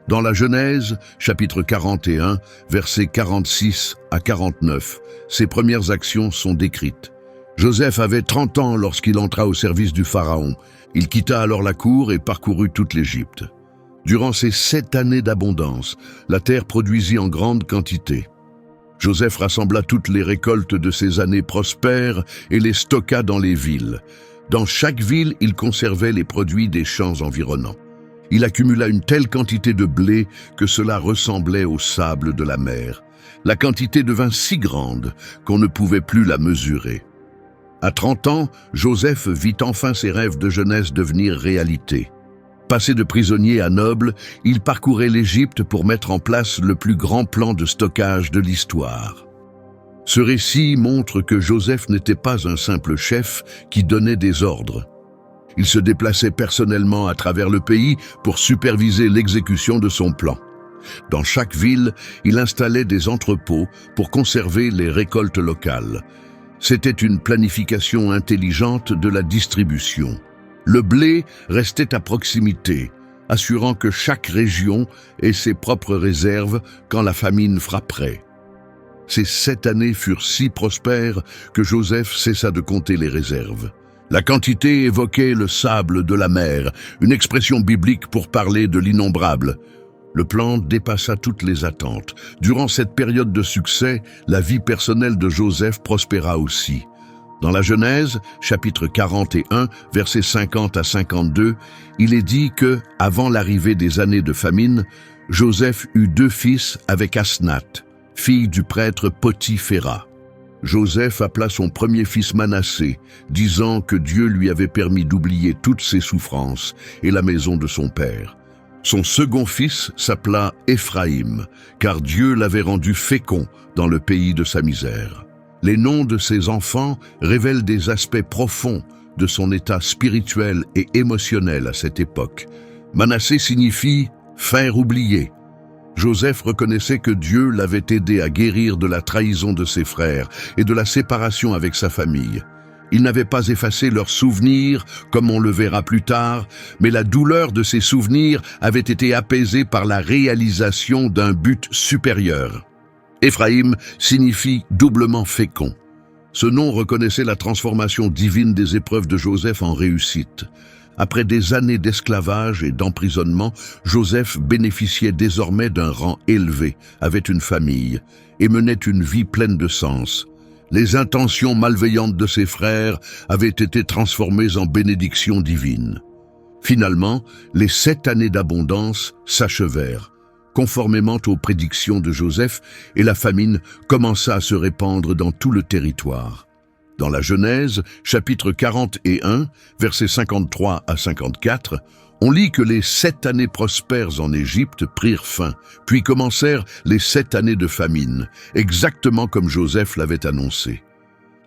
Speaker 1: Dans la Genèse, chapitre 41, versets 46 à 49, ses premières actions sont décrites. Joseph avait 30 ans lorsqu'il entra au service du pharaon. Il quitta alors la cour et parcourut toute l'Égypte. Durant ces 7 années d'abondance, la terre produisit en grande quantité. Joseph rassembla toutes les récoltes de ces années prospères et les stocka dans les villes. Dans chaque ville, il conservait les produits des champs environnants. Il accumula une telle quantité de blé que cela ressemblait au sable de la mer. La quantité devint si grande qu'on ne pouvait plus la mesurer. À 30 ans, Joseph vit enfin ses rêves de jeunesse devenir réalité. Passé de prisonnier à noble, il parcourait l'Égypte pour mettre en place le plus grand plan de stockage de l'histoire. Ce récit montre que Joseph n'était pas un simple chef qui donnait des ordres. Il se déplaçait personnellement à travers le pays pour superviser l'exécution de son plan. Dans chaque ville, il installait des entrepôts pour conserver les récoltes locales. C'était une planification intelligente de la distribution. Le blé restait à proximité, assurant que chaque région ait ses propres réserves quand la famine frapperait. Ces 7 années furent si prospères que Joseph cessa de compter les réserves. La quantité évoquait le sable de la mer, une expression biblique pour parler de l'innombrable. Le plan dépassa toutes les attentes. Durant cette période de succès, la vie personnelle de Joseph prospéra aussi. Dans la Genèse, chapitre 41, versets 50 à 52, il est dit que, avant l'arrivée des années de famine, Joseph eut 2 fils avec Asnath, fille du prêtre Potiphéra. Joseph appela son premier fils Manassé, disant que Dieu lui avait permis d'oublier toutes ses souffrances et la maison de son père. Son second fils s'appela Éphraïm, car Dieu l'avait rendu fécond dans le pays de sa misère. Les noms de ses enfants révèlent des aspects profonds de son état spirituel et émotionnel à cette époque. Manassé signifie « faire oublier ». Joseph reconnaissait que Dieu l'avait aidé à guérir de la trahison de ses frères et de la séparation avec sa famille. Il n'avait pas effacé leurs souvenirs, comme on le verra plus tard, mais la douleur de ces souvenirs avait été apaisée par la réalisation d'un but supérieur. Éphraïm signifie doublement fécond. Ce nom reconnaissait la transformation divine des épreuves de Joseph en réussite. Après des années d'esclavage et d'emprisonnement, Joseph bénéficiait désormais d'un rang élevé, avait une famille et menait une vie pleine de sens. Les intentions malveillantes de ses frères avaient été transformées en bénédictions divines. Finalement, les 7 années d'abondance s'achevèrent, conformément aux prédictions de Joseph, et la famine commença à se répandre dans tout le territoire. Dans la Genèse, chapitre 41, versets 53 à 54, on lit que les 7 années prospères en Égypte prirent fin, puis commencèrent les 7 années de famine, exactement comme Joseph l'avait annoncé.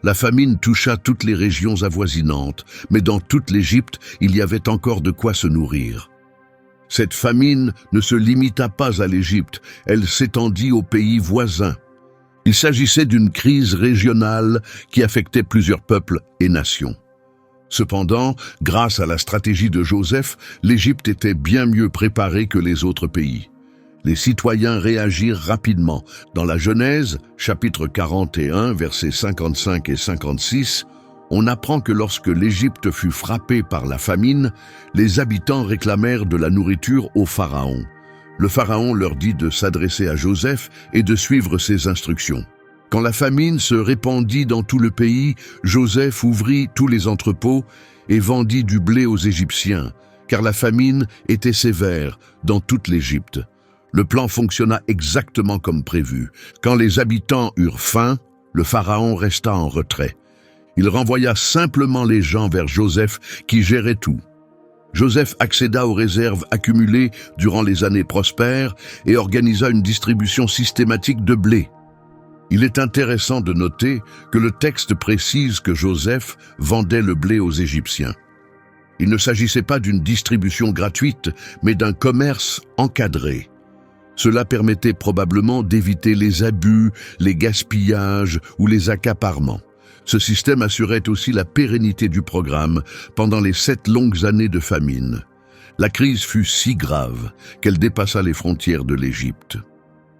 Speaker 1: La famine toucha toutes les régions avoisinantes, mais dans toute l'Égypte, il y avait encore de quoi se nourrir. Cette famine ne se limita pas à l'Égypte, elle s'étendit aux pays voisins. Il s'agissait d'une crise régionale qui affectait plusieurs peuples et nations. Cependant, grâce à la stratégie de Joseph, l'Égypte était bien mieux préparée que les autres pays. Les citoyens réagirent rapidement. Dans la Genèse, chapitre 41, versets 55 et 56, on apprend que lorsque l'Égypte fut frappée par la famine, les habitants réclamèrent de la nourriture au Pharaon. Le Pharaon leur dit de s'adresser à Joseph et de suivre ses instructions. Quand la famine se répandit dans tout le pays, Joseph ouvrit tous les entrepôts et vendit du blé aux Égyptiens, car la famine était sévère dans toute l'Égypte. Le plan fonctionna exactement comme prévu. Quand les habitants eurent faim, le Pharaon resta en retrait. Il renvoya simplement les gens vers Joseph qui gérait tout. Joseph accéda aux réserves accumulées durant les années prospères et organisa une distribution systématique de blé. Il est intéressant de noter que le texte précise que Joseph vendait le blé aux Égyptiens. Il ne s'agissait pas d'une distribution gratuite, mais d'un commerce encadré. Cela permettait probablement d'éviter les abus, les gaspillages ou les accaparements. Ce système assurait aussi la pérennité du programme pendant les 7 longues années de famine. La crise fut si grave qu'elle dépassa les frontières de l'Égypte.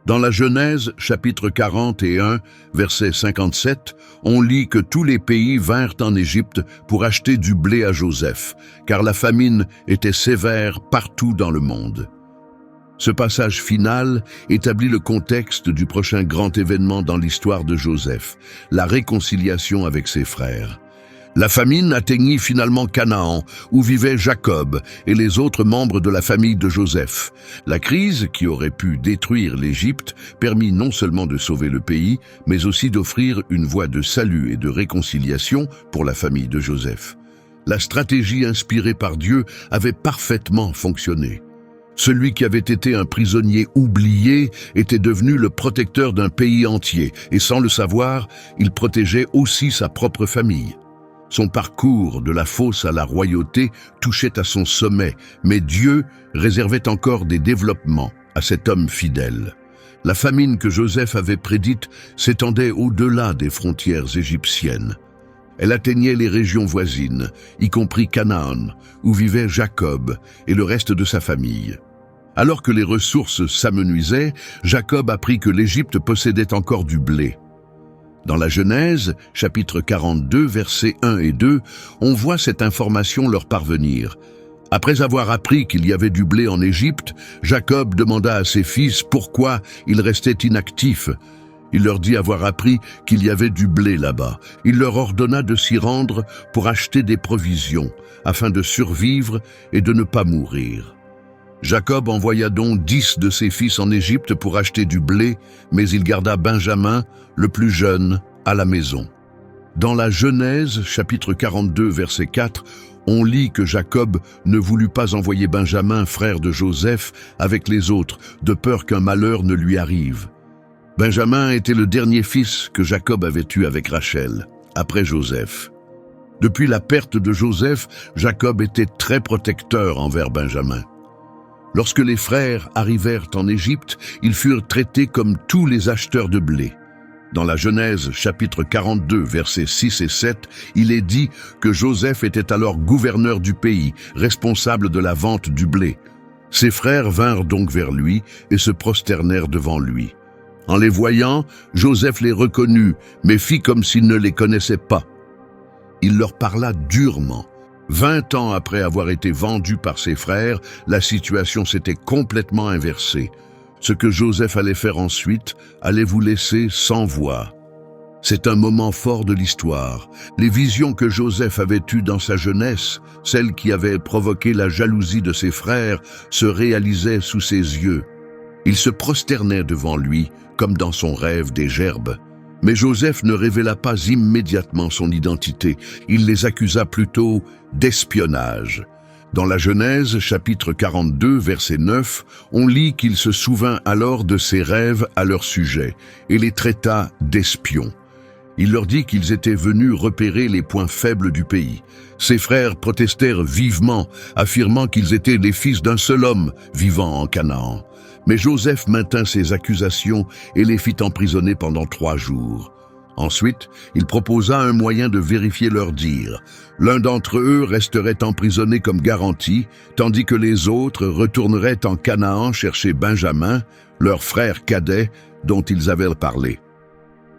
Speaker 1: Dans la Genèse, chapitre 41, verset 57, on lit que tous les pays vinrent en Égypte pour acheter du blé à Joseph, car la famine était sévère partout dans le monde. Ce passage final établit le contexte du prochain grand événement dans l'histoire de Joseph, la réconciliation avec ses frères. La famine atteignit finalement Canaan, où vivaient Jacob et les autres membres de la famille de Joseph. La crise, qui aurait pu détruire l'Égypte, permit non seulement de sauver le pays, mais aussi d'offrir une voie de salut et de réconciliation pour la famille de Joseph. La stratégie inspirée par Dieu avait parfaitement fonctionné. Celui qui avait été un prisonnier oublié était devenu le protecteur d'un pays entier, et sans le savoir, il protégeait aussi sa propre famille. Son parcours de la fosse à la royauté touchait à son sommet, mais Dieu réservait encore des développements à cet homme fidèle. La famine que Joseph avait prédite s'étendait au-delà des frontières égyptiennes. Elle atteignait les régions voisines, y compris Canaan, où vivait Jacob et le reste de sa famille. Alors que les ressources s'amenuisaient, Jacob apprit que l'Égypte possédait encore du blé. Dans la Genèse, chapitre 42, versets 1 et 2, on voit cette information leur parvenir. Après avoir appris qu'il y avait du blé en Égypte, Jacob demanda à ses fils pourquoi ils restaient inactifs. Il leur dit avoir appris qu'il y avait du blé là-bas. Il leur ordonna de s'y rendre pour acheter des provisions, afin de survivre et de ne pas mourir. Jacob envoya donc 10 de ses fils en Égypte pour acheter du blé, mais il garda Benjamin, le plus jeune, à la maison. Dans la Genèse, chapitre 42, verset 4, on lit que Jacob ne voulut pas envoyer Benjamin, frère de Joseph, avec les autres, de peur qu'un malheur ne lui arrive. Benjamin était le dernier fils que Jacob avait eu avec Rachel, après Joseph. Depuis la perte de Joseph, Jacob était très protecteur envers Benjamin. Lorsque les frères arrivèrent en Égypte, ils furent traités comme tous les acheteurs de blé. Dans la Genèse, chapitre 42, versets 6 et 7, il est dit que Joseph était alors gouverneur du pays, responsable de la vente du blé. Ses frères vinrent donc vers lui et se prosternèrent devant lui. En les voyant, Joseph les reconnut, mais fit comme s'il ne les connaissait pas. Il leur parla durement. 20 ans après avoir été vendu par ses frères, la situation s'était complètement inversée. Ce que Joseph allait faire ensuite allait vous laisser sans voix. C'est un moment fort de l'histoire. Les visions que Joseph avait eues dans sa jeunesse, celles qui avaient provoqué la jalousie de ses frères, se réalisaient sous ses yeux. Ils se prosternaient devant lui, comme dans son rêve des gerbes. Mais Joseph ne révéla pas immédiatement son identité. Il les accusa plutôt d'espionnage. Dans la Genèse, chapitre 42, verset 9, on lit qu'il se souvint alors de ses rêves à leur sujet et les traita d'espions. Il leur dit qu'ils étaient venus repérer les points faibles du pays. Ses frères protestèrent vivement, affirmant qu'ils étaient les fils d'un seul homme vivant en Canaan. Mais Joseph maintint ses accusations et les fit emprisonner pendant 3 jours. Ensuite, il proposa un moyen de vérifier leurs dires. L'un d'entre eux resterait emprisonné comme garantie, tandis que les autres retourneraient en Canaan chercher Benjamin, leur frère cadet, dont ils avaient parlé.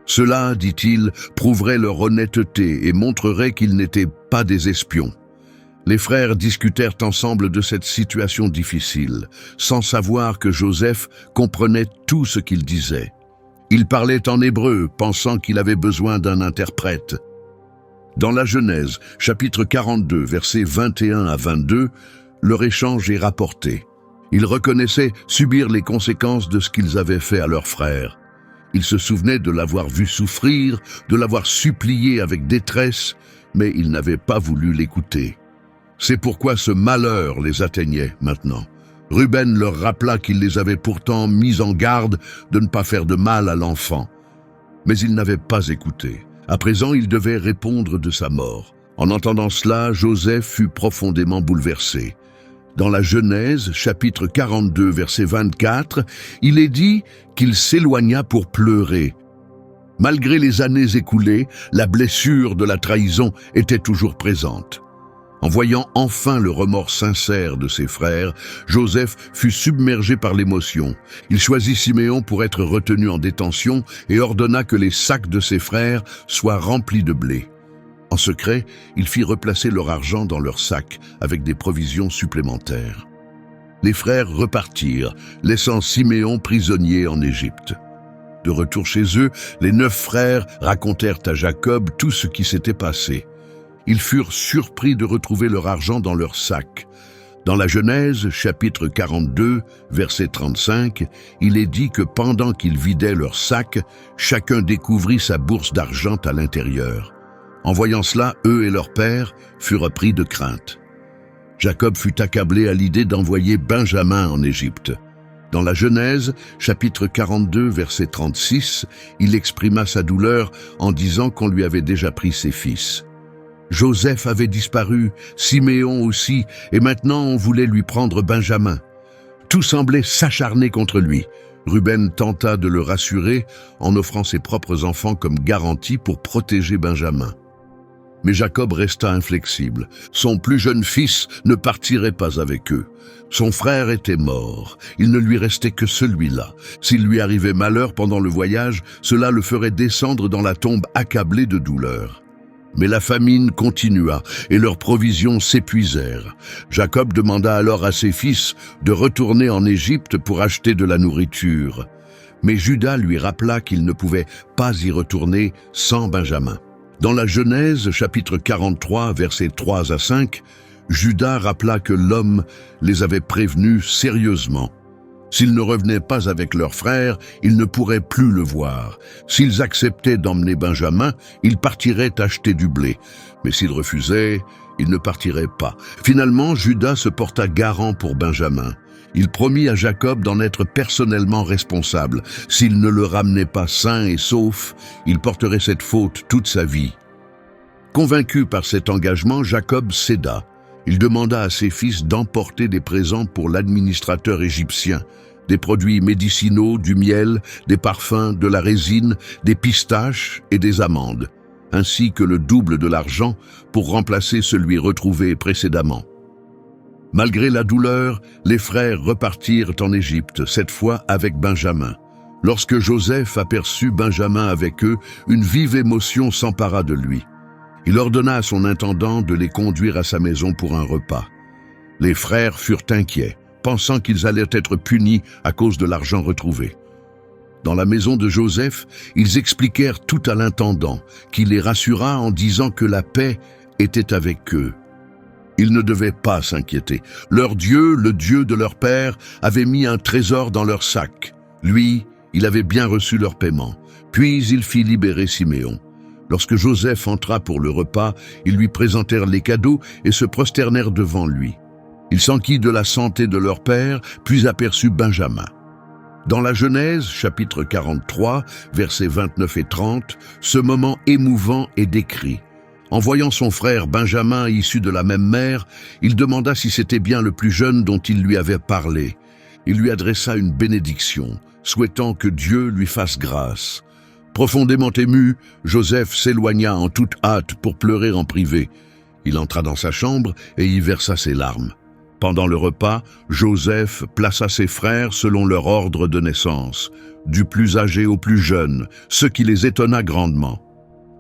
Speaker 1: Cela, dit-il, prouverait leur honnêteté et montrerait qu'ils n'étaient pas des espions. Les frères discutèrent ensemble de cette situation difficile, sans savoir que Joseph comprenait tout ce qu'il disait. Il parlait en hébreu, pensant qu'il avait besoin d'un interprète. Dans la Genèse, chapitre 42, versets 21 à 22, leur échange est rapporté. Ils reconnaissaient subir les conséquences de ce qu'ils avaient fait à leurs frères. Ils se souvenaient de l'avoir vu souffrir, de l'avoir supplié avec détresse, mais ils n'avaient pas voulu l'écouter. C'est pourquoi ce malheur les atteignait maintenant. Ruben leur rappela qu'il les avait pourtant mis en garde de ne pas faire de mal à l'enfant. Mais ils n'avaient pas écouté. À présent, ils devaient répondre de sa mort. En entendant cela, Joseph fut profondément bouleversé. Dans la Genèse, chapitre 42, verset 24, il est dit qu'il s'éloigna pour pleurer. Malgré les années écoulées, la blessure de la trahison était toujours présente. En voyant enfin le remords sincère de ses frères, Joseph fut submergé par l'émotion. Il choisit Siméon pour être retenu en détention et ordonna que les sacs de ses frères soient remplis de blé. En secret, il fit replacer leur argent dans leurs sacs avec des provisions supplémentaires. Les frères repartirent, laissant Siméon prisonnier en Égypte. De retour chez eux, les 9 frères racontèrent à Jacob tout ce qui s'était passé. Ils furent surpris de retrouver leur argent dans leurs sacs. Dans la Genèse, chapitre 42, verset 35, il est dit que pendant qu'ils vidaient leurs sacs, chacun découvrit sa bourse d'argent à l'intérieur. En voyant cela, eux et leur père furent pris de crainte. Jacob fut accablé à l'idée d'envoyer Benjamin en Égypte. Dans la Genèse, chapitre 42, verset 36, il exprima sa douleur en disant qu'on lui avait déjà pris ses fils. Joseph avait disparu, Siméon aussi, et maintenant on voulait lui prendre Benjamin. Tout semblait s'acharner contre lui. Ruben tenta de le rassurer en offrant ses propres enfants comme garantie pour protéger Benjamin. Mais Jacob resta inflexible. Son plus jeune fils ne partirait pas avec eux. Son frère était mort. Il ne lui restait que celui-là. S'il lui arrivait malheur pendant le voyage, cela le ferait descendre dans la tombe accablé de douleur. Mais la famine continua et leurs provisions s'épuisèrent. Jacob demanda alors à ses fils de retourner en Égypte pour acheter de la nourriture. Mais Juda lui rappela qu'il ne pouvait pas y retourner sans Benjamin. Dans la Genèse, chapitre 43, versets 3 à 5, Juda rappela que l'homme les avait prévenus sérieusement. S'ils ne revenaient pas avec leur frère, ils ne pourraient plus le voir. S'ils acceptaient d'emmener Benjamin, ils partiraient acheter du blé. Mais s'ils refusaient, ils ne partiraient pas. Finalement, Juda se porta garant pour Benjamin. Il promit à Jacob d'en être personnellement responsable. S'il ne le ramenait pas sain et sauf, il porterait cette faute toute sa vie. Convaincu par cet engagement, Jacob céda. Il demanda à ses fils d'emporter des présents pour l'administrateur égyptien, des produits médicinaux, du miel, des parfums, de la résine, des pistaches et des amandes, ainsi que le double de l'argent pour remplacer celui retrouvé précédemment. Malgré la douleur, les frères repartirent en Égypte, cette fois avec Benjamin. Lorsque Joseph aperçut Benjamin avec eux, une vive émotion s'empara de lui. Il ordonna à son intendant de les conduire à sa maison pour un repas. Les frères furent inquiets, pensant qu'ils allaient être punis à cause de l'argent retrouvé. Dans la maison de Joseph, ils expliquèrent tout à l'intendant, qui les rassura en disant que la paix était avec eux. Ils ne devaient pas s'inquiéter. Leur Dieu, le Dieu de leur père, avait mis un trésor dans leur sac. Lui, il avait bien reçu leur paiement. Puis il fit libérer Siméon. Lorsque Joseph entra pour le repas, ils lui présentèrent les cadeaux et se prosternèrent devant lui. Il s'enquit de la santé de leur père, puis aperçut Benjamin. Dans la Genèse, chapitre 43, versets 29 et 30, ce moment émouvant est décrit. En voyant son frère Benjamin issu de la même mère, il demanda si c'était bien le plus jeune dont il lui avait parlé. Il lui adressa une bénédiction, souhaitant que Dieu lui fasse grâce. Profondément ému, Joseph s'éloigna en toute hâte pour pleurer en privé. Il entra dans sa chambre et y versa ses larmes. Pendant le repas, Joseph plaça ses frères selon leur ordre de naissance, du plus âgé au plus jeune, ce qui les étonna grandement.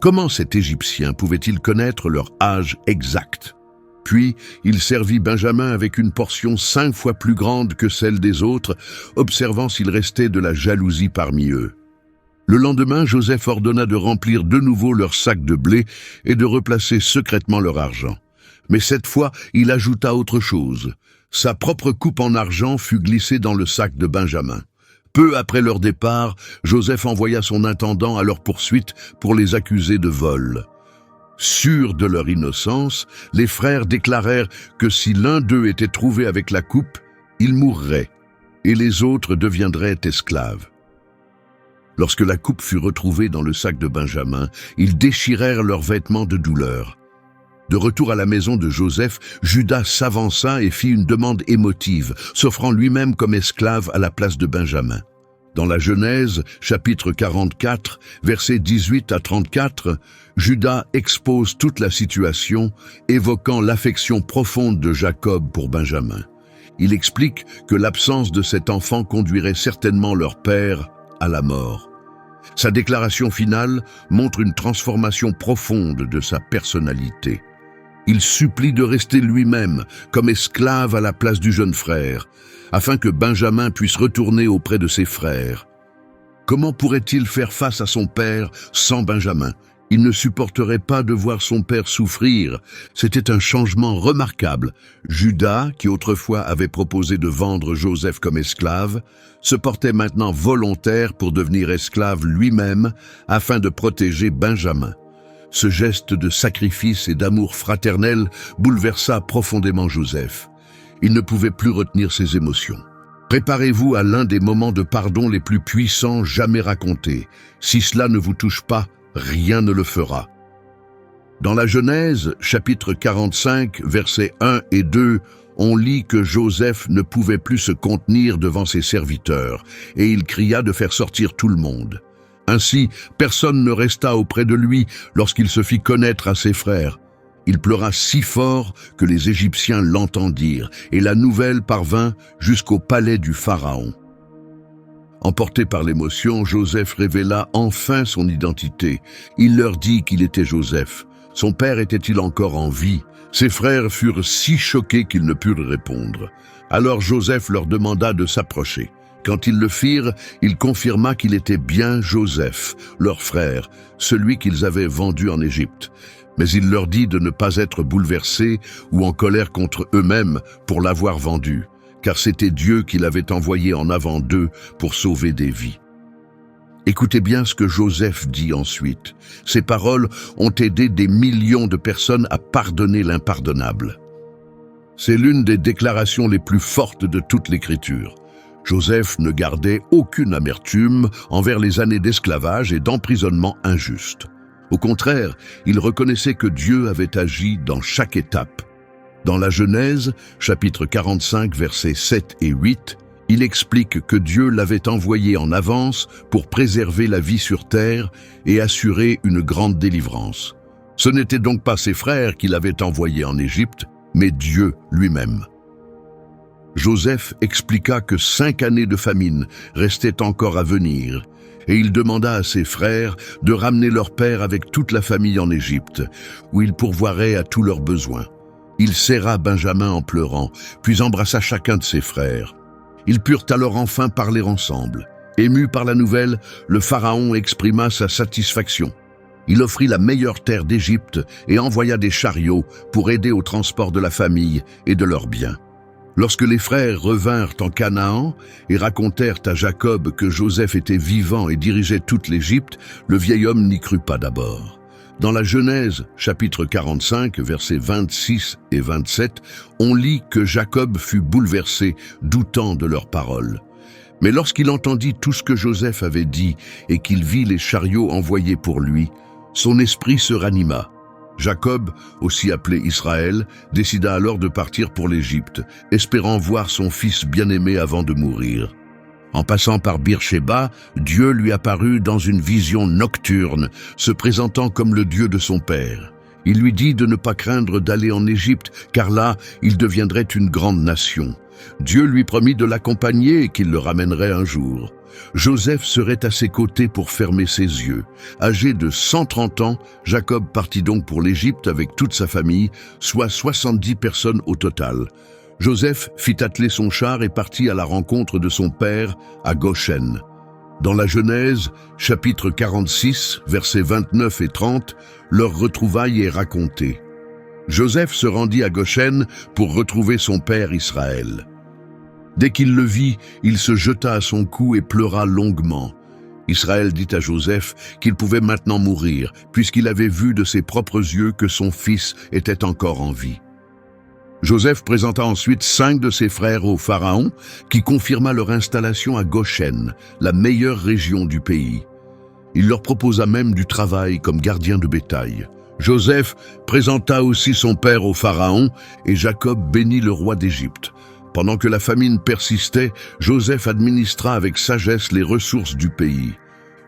Speaker 1: Comment cet Égyptien pouvait-il connaître leur âge exact? Puis, il servit Benjamin avec une portion 5 fois plus grande que celle des autres, observant s'il restait de la jalousie parmi eux. Le lendemain, Joseph ordonna de remplir de nouveau leurs sacs de blé et de replacer secrètement leur argent. Mais cette fois, il ajouta autre chose. Sa propre coupe en argent fut glissée dans le sac de Benjamin. Peu après leur départ, Joseph envoya son intendant à leur poursuite pour les accuser de vol. Sûrs de leur innocence, les frères déclarèrent que si l'un d'eux était trouvé avec la coupe, il mourrait, et les autres deviendraient esclaves. Lorsque la coupe fut retrouvée dans le sac de Benjamin, ils déchirèrent leurs vêtements de douleur. De retour à la maison de Joseph, Juda s'avança et fit une demande émotive, s'offrant lui-même comme esclave à la place de Benjamin. Dans la Genèse, chapitre 44, versets 18 à 34, Juda expose toute la situation, évoquant l'affection profonde de Jacob pour Benjamin. Il explique que l'absence de cet enfant conduirait certainement leur père à la mort. Sa déclaration finale montre une transformation profonde de sa personnalité. Il supplie de rester lui-même comme esclave à la place du jeune frère, afin que Benjamin puisse retourner auprès de ses frères. Comment pourrait-il faire face à son père sans Benjamin? Il ne supporterait pas de voir son père souffrir. C'était un changement remarquable. Juda, qui autrefois avait proposé de vendre Joseph comme esclave, se portait maintenant volontaire pour devenir esclave lui-même afin de protéger Benjamin. Ce geste de sacrifice et d'amour fraternel bouleversa profondément Joseph. Il ne pouvait plus retenir ses émotions. Préparez-vous à l'un des moments de pardon les plus puissants jamais racontés. Si cela ne vous touche pas, rien ne le fera. Dans la Genèse, chapitre 45, versets 1 et 2, on lit que Joseph ne pouvait plus se contenir devant ses serviteurs, et il cria de faire sortir tout le monde. Ainsi, personne ne resta auprès de lui lorsqu'il se fit connaître à ses frères. Il pleura si fort que les Égyptiens l'entendirent, et la nouvelle parvint jusqu'au palais du Pharaon. Emporté par l'émotion, Joseph révéla enfin son identité. Il leur dit qu'il était Joseph. Son père était-il encore en vie? Ses frères furent si choqués qu'ils ne purent répondre. Alors Joseph leur demanda de s'approcher. Quand ils le firent, il confirma qu'il était bien Joseph, leur frère, celui qu'ils avaient vendu en Égypte. Mais il leur dit de ne pas être bouleversés ou en colère contre eux-mêmes pour l'avoir vendu, car c'était Dieu qui l'avait envoyé en avant d'eux pour sauver des vies. Écoutez bien ce que Joseph dit ensuite. Ces paroles ont aidé des millions de personnes à pardonner l'impardonnable. C'est l'une des déclarations les plus fortes de toute l'Écriture. Joseph ne gardait aucune amertume envers les années d'esclavage et d'emprisonnement injuste. Au contraire, il reconnaissait que Dieu avait agi dans chaque étape. Dans la Genèse, chapitre 45, versets 7 et 8, il explique que Dieu l'avait envoyé en avance pour préserver la vie sur terre et assurer une grande délivrance. Ce n'étaient donc pas ses frères qui l'avaient envoyé en Égypte, mais Dieu lui-même. Joseph expliqua que 5 années de famine restaient encore à venir, et il demanda à ses frères de ramener leur père avec toute la famille en Égypte, où il pourvoirait à tous leurs besoins. Il serra Benjamin en pleurant, puis embrassa chacun de ses frères. Ils purent alors enfin parler ensemble. Ému par la nouvelle, le Pharaon exprima sa satisfaction. Il offrit la meilleure terre d'Égypte et envoya des chariots pour aider au transport de la famille et de leurs biens. Lorsque les frères revinrent en Canaan et racontèrent à Jacob que Joseph était vivant et dirigeait toute l'Égypte, le vieil homme n'y crut pas d'abord. Dans la Genèse, chapitre 45, versets 26 et 27, on lit que Jacob fut bouleversé, doutant de leurs paroles. Mais lorsqu'il entendit tout ce que Joseph avait dit et qu'il vit les chariots envoyés pour lui, son esprit se ranima. Jacob, aussi appelé Israël, décida alors de partir pour l'Égypte, espérant voir son fils bien-aimé avant de mourir. En passant par Beersheba, Dieu lui apparut dans une vision nocturne, se présentant comme le Dieu de son père. Il lui dit de ne pas craindre d'aller en Égypte, car là, il deviendrait une grande nation. Dieu lui promit de l'accompagner et qu'il le ramènerait un jour. Joseph serait à ses côtés pour fermer ses yeux. Âgé de 130 ans, Jacob partit donc pour l'Égypte avec toute sa famille, soit 70 personnes au total. Joseph fit atteler son char et partit à la rencontre de son père à Goshen. Dans la Genèse, chapitre 46, versets 29 et 30, leur retrouvaille est racontée. Joseph se rendit à Goshen pour retrouver son père Israël. Dès qu'il le vit, il se jeta à son cou et pleura longuement. Israël dit à Joseph qu'il pouvait maintenant mourir, puisqu'il avait vu de ses propres yeux que son fils était encore en vie. Joseph présenta ensuite 5 de ses frères au Pharaon, qui confirma leur installation à Goshen, la meilleure région du pays. Il leur proposa même du travail comme gardien de bétail. Joseph présenta aussi son père au Pharaon, et Jacob bénit le roi d'Égypte. Pendant que la famine persistait, Joseph administra avec sagesse les ressources du pays.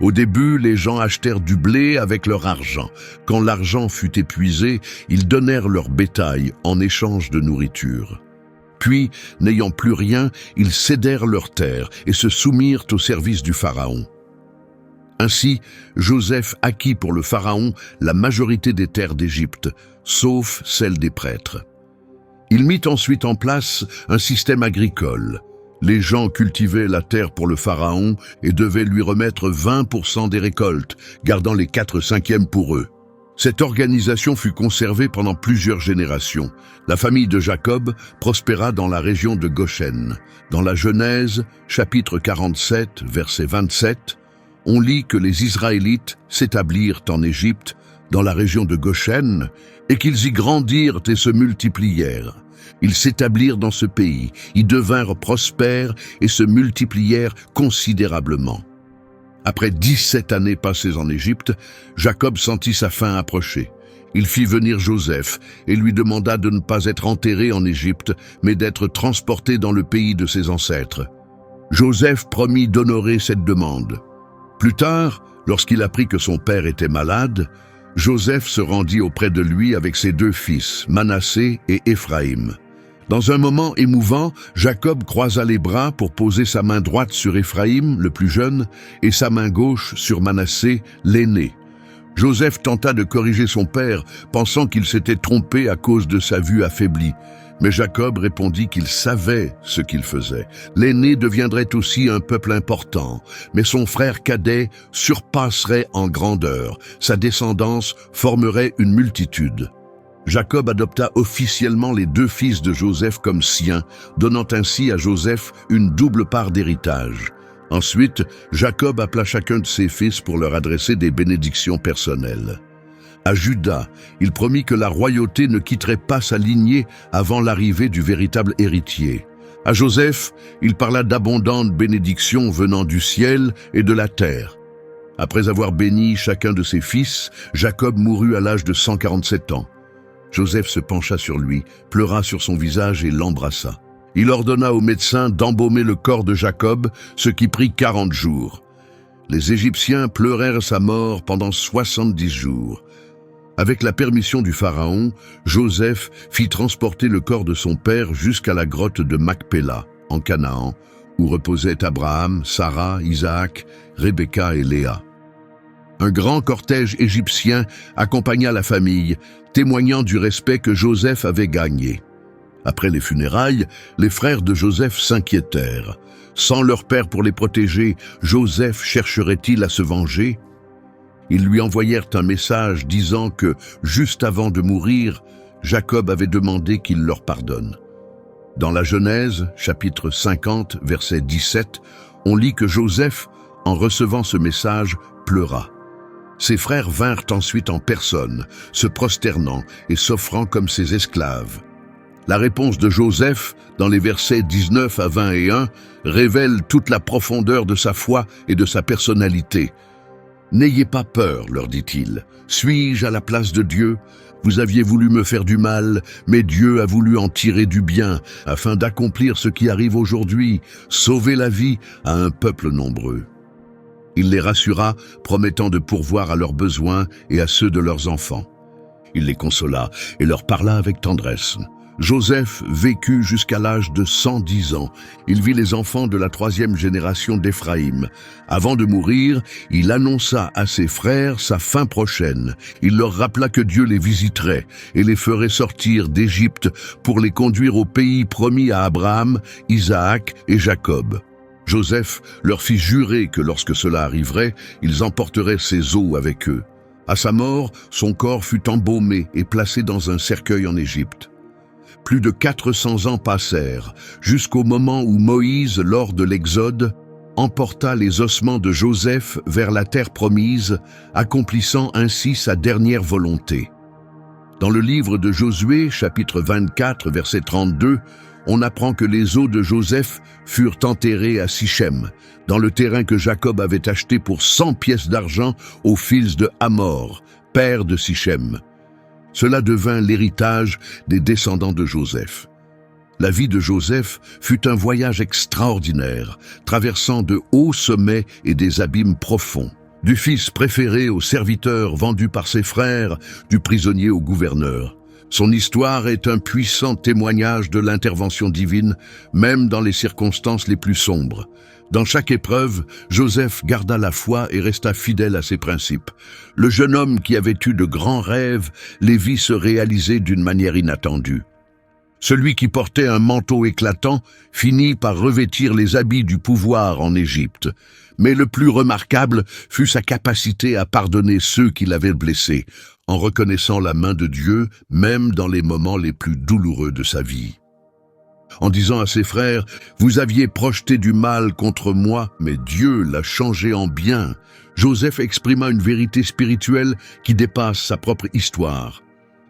Speaker 1: Au début, les gens achetèrent du blé avec leur argent. Quand l'argent fut épuisé, ils donnèrent leur bétail en échange de nourriture. Puis, n'ayant plus rien, ils cédèrent leurs terres et se soumirent au service du Pharaon. Ainsi, Joseph acquit pour le Pharaon la majorité des terres d'Égypte, sauf celles des prêtres. Il mit ensuite en place un système agricole. Les gens cultivaient la terre pour le Pharaon et devaient lui remettre 20% des récoltes, gardant les 4/5 pour eux. Cette organisation fut conservée pendant plusieurs générations. La famille de Jacob prospéra dans la région de Goshen. Dans la Genèse, chapitre 47, verset 27, on lit que les Israélites s'établirent en Égypte, dans la région de Goshen, et qu'ils y grandirent et se multiplièrent. Ils s'établirent dans ce pays, y devinrent prospères et se multiplièrent considérablement. Après 17 années passées en Égypte, Jacob sentit sa fin approcher. Il fit venir Joseph et lui demanda de ne pas être enterré en Égypte, mais d'être transporté dans le pays de ses ancêtres. Joseph promit d'honorer cette demande. Plus tard, lorsqu'il apprit que son père était malade, Joseph se rendit auprès de lui avec ses 2 fils, Manassé et Éphraïm. Dans un moment émouvant, Jacob croisa les bras pour poser sa main droite sur Éphraïm, le plus jeune, et sa main gauche sur Manassé, l'aîné. Joseph tenta de corriger son père, pensant qu'il s'était trompé à cause de sa vue affaiblie. Mais Jacob répondit qu'il savait ce qu'il faisait. L'aîné deviendrait aussi un peuple important, mais son frère cadet surpasserait en grandeur. Sa descendance formerait une multitude. Jacob adopta officiellement les 2 fils de Joseph comme siens, donnant ainsi à Joseph une double part d'héritage. Ensuite, Jacob appela chacun de ses fils pour leur adresser des bénédictions personnelles. À Juda, il promit que la royauté ne quitterait pas sa lignée avant l'arrivée du véritable héritier. À Joseph, il parla d'abondantes bénédictions venant du ciel et de la terre. Après avoir béni chacun de ses fils, Jacob mourut à l'âge de 147 ans. Joseph se pencha sur lui, pleura sur son visage et l'embrassa. Il ordonna aux médecins d'embaumer le corps de Jacob, ce qui prit 40 jours. Les Égyptiens pleurèrent sa mort pendant 70 jours. Avec la permission du pharaon, Joseph fit transporter le corps de son père jusqu'à la grotte de Macpéla, en Canaan, où reposaient Abraham, Sarah, Isaac, Rebecca et Léa. Un grand cortège égyptien accompagna la famille, témoignant du respect que Joseph avait gagné. Après les funérailles, les frères de Joseph s'inquiétèrent. Sans leur père pour les protéger, Joseph chercherait-il à se venger? Ils lui envoyèrent un message disant que, juste avant de mourir, Jacob avait demandé qu'il leur pardonne. Dans la Genèse, chapitre 50, verset 17, on lit que Joseph, en recevant ce message, pleura. Ses frères vinrent ensuite en personne, se prosternant et s'offrant comme ses esclaves. La réponse de Joseph, dans les versets 19 à 21, révèle toute la profondeur de sa foi et de sa personnalité. « N'ayez pas peur, leur dit-il. Suis-je à la place de Dieu? Vous aviez voulu me faire du mal, mais Dieu a voulu en tirer du bien, afin d'accomplir ce qui arrive aujourd'hui, sauver la vie à un peuple nombreux. » Il les rassura, promettant de pourvoir à leurs besoins et à ceux de leurs enfants. Il les consola et leur parla avec tendresse. Joseph vécut jusqu'à l'âge de 110 ans. Il vit les enfants de la 3e génération d'Éphraïm. Avant de mourir, il annonça à ses frères sa fin prochaine. Il leur rappela que Dieu les visiterait et les ferait sortir d'Égypte pour les conduire au pays promis à Abraham, Isaac et Jacob. Joseph leur fit jurer que lorsque cela arriverait, ils emporteraient ses os avec eux. À sa mort, son corps fut embaumé et placé dans un cercueil en Égypte. Plus de 400 ans passèrent, jusqu'au moment où Moïse, lors de l'Exode, emporta les ossements de Joseph vers la terre promise, accomplissant ainsi sa dernière volonté. Dans le livre de Josué, chapitre 24, verset 32, on apprend que les os de Joseph furent enterrés à Sichem, dans le terrain que Jacob avait acheté pour 100 pièces d'argent aux fils de Hamor, père de Sichem. Cela devint l'héritage des descendants de Joseph. La vie de Joseph fut un voyage extraordinaire, traversant de hauts sommets et des abîmes profonds. Du fils préféré au serviteur vendu par ses frères, du prisonnier au gouverneur. Son histoire est un puissant témoignage de l'intervention divine, même dans les circonstances les plus sombres. Dans chaque épreuve, Joseph garda la foi et resta fidèle à ses principes. Le jeune homme qui avait eu de grands rêves les vit se réaliser d'une manière inattendue. Celui qui portait un manteau éclatant finit par revêtir les habits du pouvoir en Égypte. Mais le plus remarquable fut sa capacité à pardonner ceux qui l'avaient blessé, en reconnaissant la main de Dieu même dans les moments les plus douloureux de sa vie. en disant à ses frères, « Vous aviez projeté du mal contre moi, mais Dieu l'a changé en bien. » Joseph exprima une vérité spirituelle qui dépasse sa propre histoire.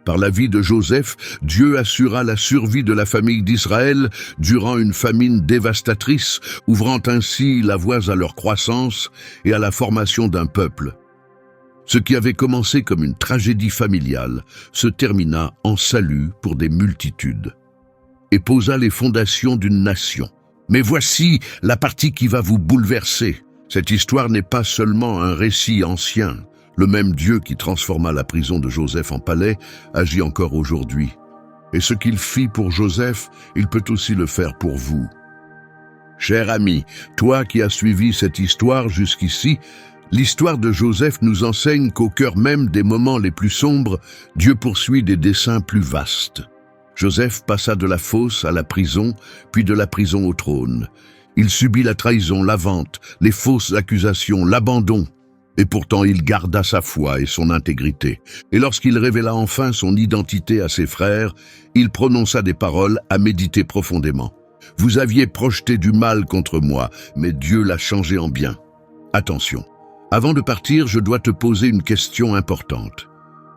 Speaker 1: Par la vie de Joseph, Dieu assura la survie de la famille d'Israël durant une famine dévastatrice, ouvrant ainsi la voie à leur croissance et à la formation d'un peuple. Ce qui avait commencé comme une tragédie familiale se termina en salut pour des multitudes et posa les fondations d'une nation. Mais voici la partie qui va vous bouleverser. Cette histoire n'est pas seulement un récit ancien. Le même Dieu qui transforma la prison de Joseph en palais agit encore aujourd'hui. Et ce qu'il fit pour Joseph, il peut aussi le faire pour vous. Cher ami, toi qui as suivi cette histoire jusqu'ici, l'histoire de Joseph nous enseigne qu'au cœur même des moments les plus sombres, Dieu poursuit des desseins plus vastes. Joseph passa de la fosse à la prison, puis de la prison au trône. Il subit la trahison, la vente, les fausses accusations, l'abandon. Et pourtant il garda sa foi et son intégrité. Et lorsqu'il révéla enfin son identité à ses frères, il prononça des paroles à méditer profondément. « Vous aviez projeté du mal contre moi, mais Dieu l'a changé en bien. » Attention, avant de partir, je dois te poser une question importante.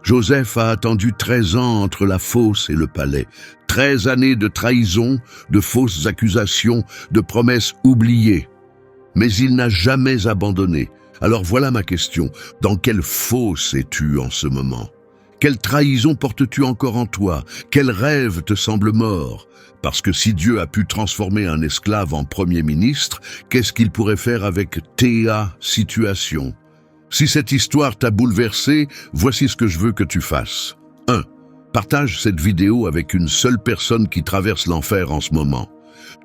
Speaker 1: Joseph a attendu 13 ans entre la fosse et le palais. 13 années de trahison, de fausses accusations, de promesses oubliées. Mais il n'a jamais abandonné. Alors voilà ma question, dans quelle fosse es-tu en ce moment? Quelle trahison portes-tu encore en toi? Quel rêve te semble mort? Parce que si Dieu a pu transformer un esclave en premier ministre, qu'est-ce qu'il pourrait faire avec ta situation? Si cette histoire t'a bouleversé, voici ce que je veux que tu fasses. 1. Partage cette vidéo avec une seule personne qui traverse l'enfer en ce moment.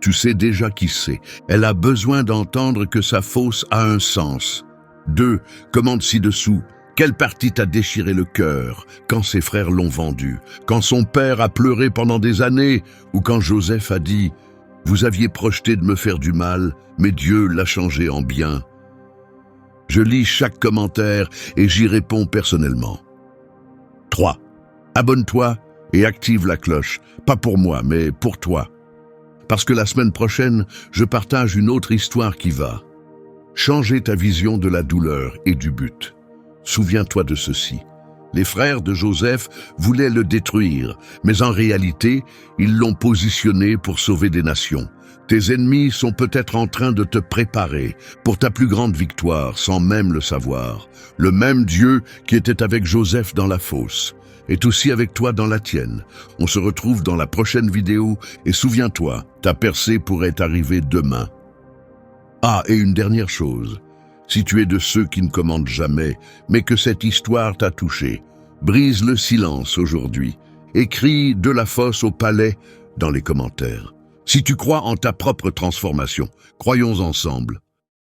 Speaker 1: Tu sais déjà qui c'est. Elle a besoin d'entendre que sa fosse a un sens. 2. Commente ci-dessous. Quelle partie t'a déchiré le cœur quand ses frères l'ont vendu, quand son père a pleuré pendant des années ou quand Joseph a dit « Vous aviez projeté de me faire du mal, mais Dieu l'a changé en bien. » Je lis chaque commentaire et j'y réponds personnellement. 3. Abonne-toi et active la cloche, pas pour moi, mais pour toi. Parce que la semaine prochaine, je partage une autre histoire qui va changer ta vision de la douleur et du but. Souviens-toi de ceci. Les frères de Joseph voulaient le détruire, mais en réalité, ils l'ont positionné pour sauver des nations. Tes ennemis sont peut-être en train de te préparer pour ta plus grande victoire, sans même le savoir. Le même Dieu qui était avec Joseph dans la fosse est aussi avec toi dans la tienne. On se retrouve dans la prochaine vidéo et souviens-toi, ta percée pourrait arriver demain. Ah, et une dernière chose. Si tu es de ceux qui ne commentent jamais, mais que cette histoire t'a touché, brise le silence aujourd'hui. Écris de la fosse au palais dans les commentaires. Si tu crois en ta propre transformation, croyons ensemble.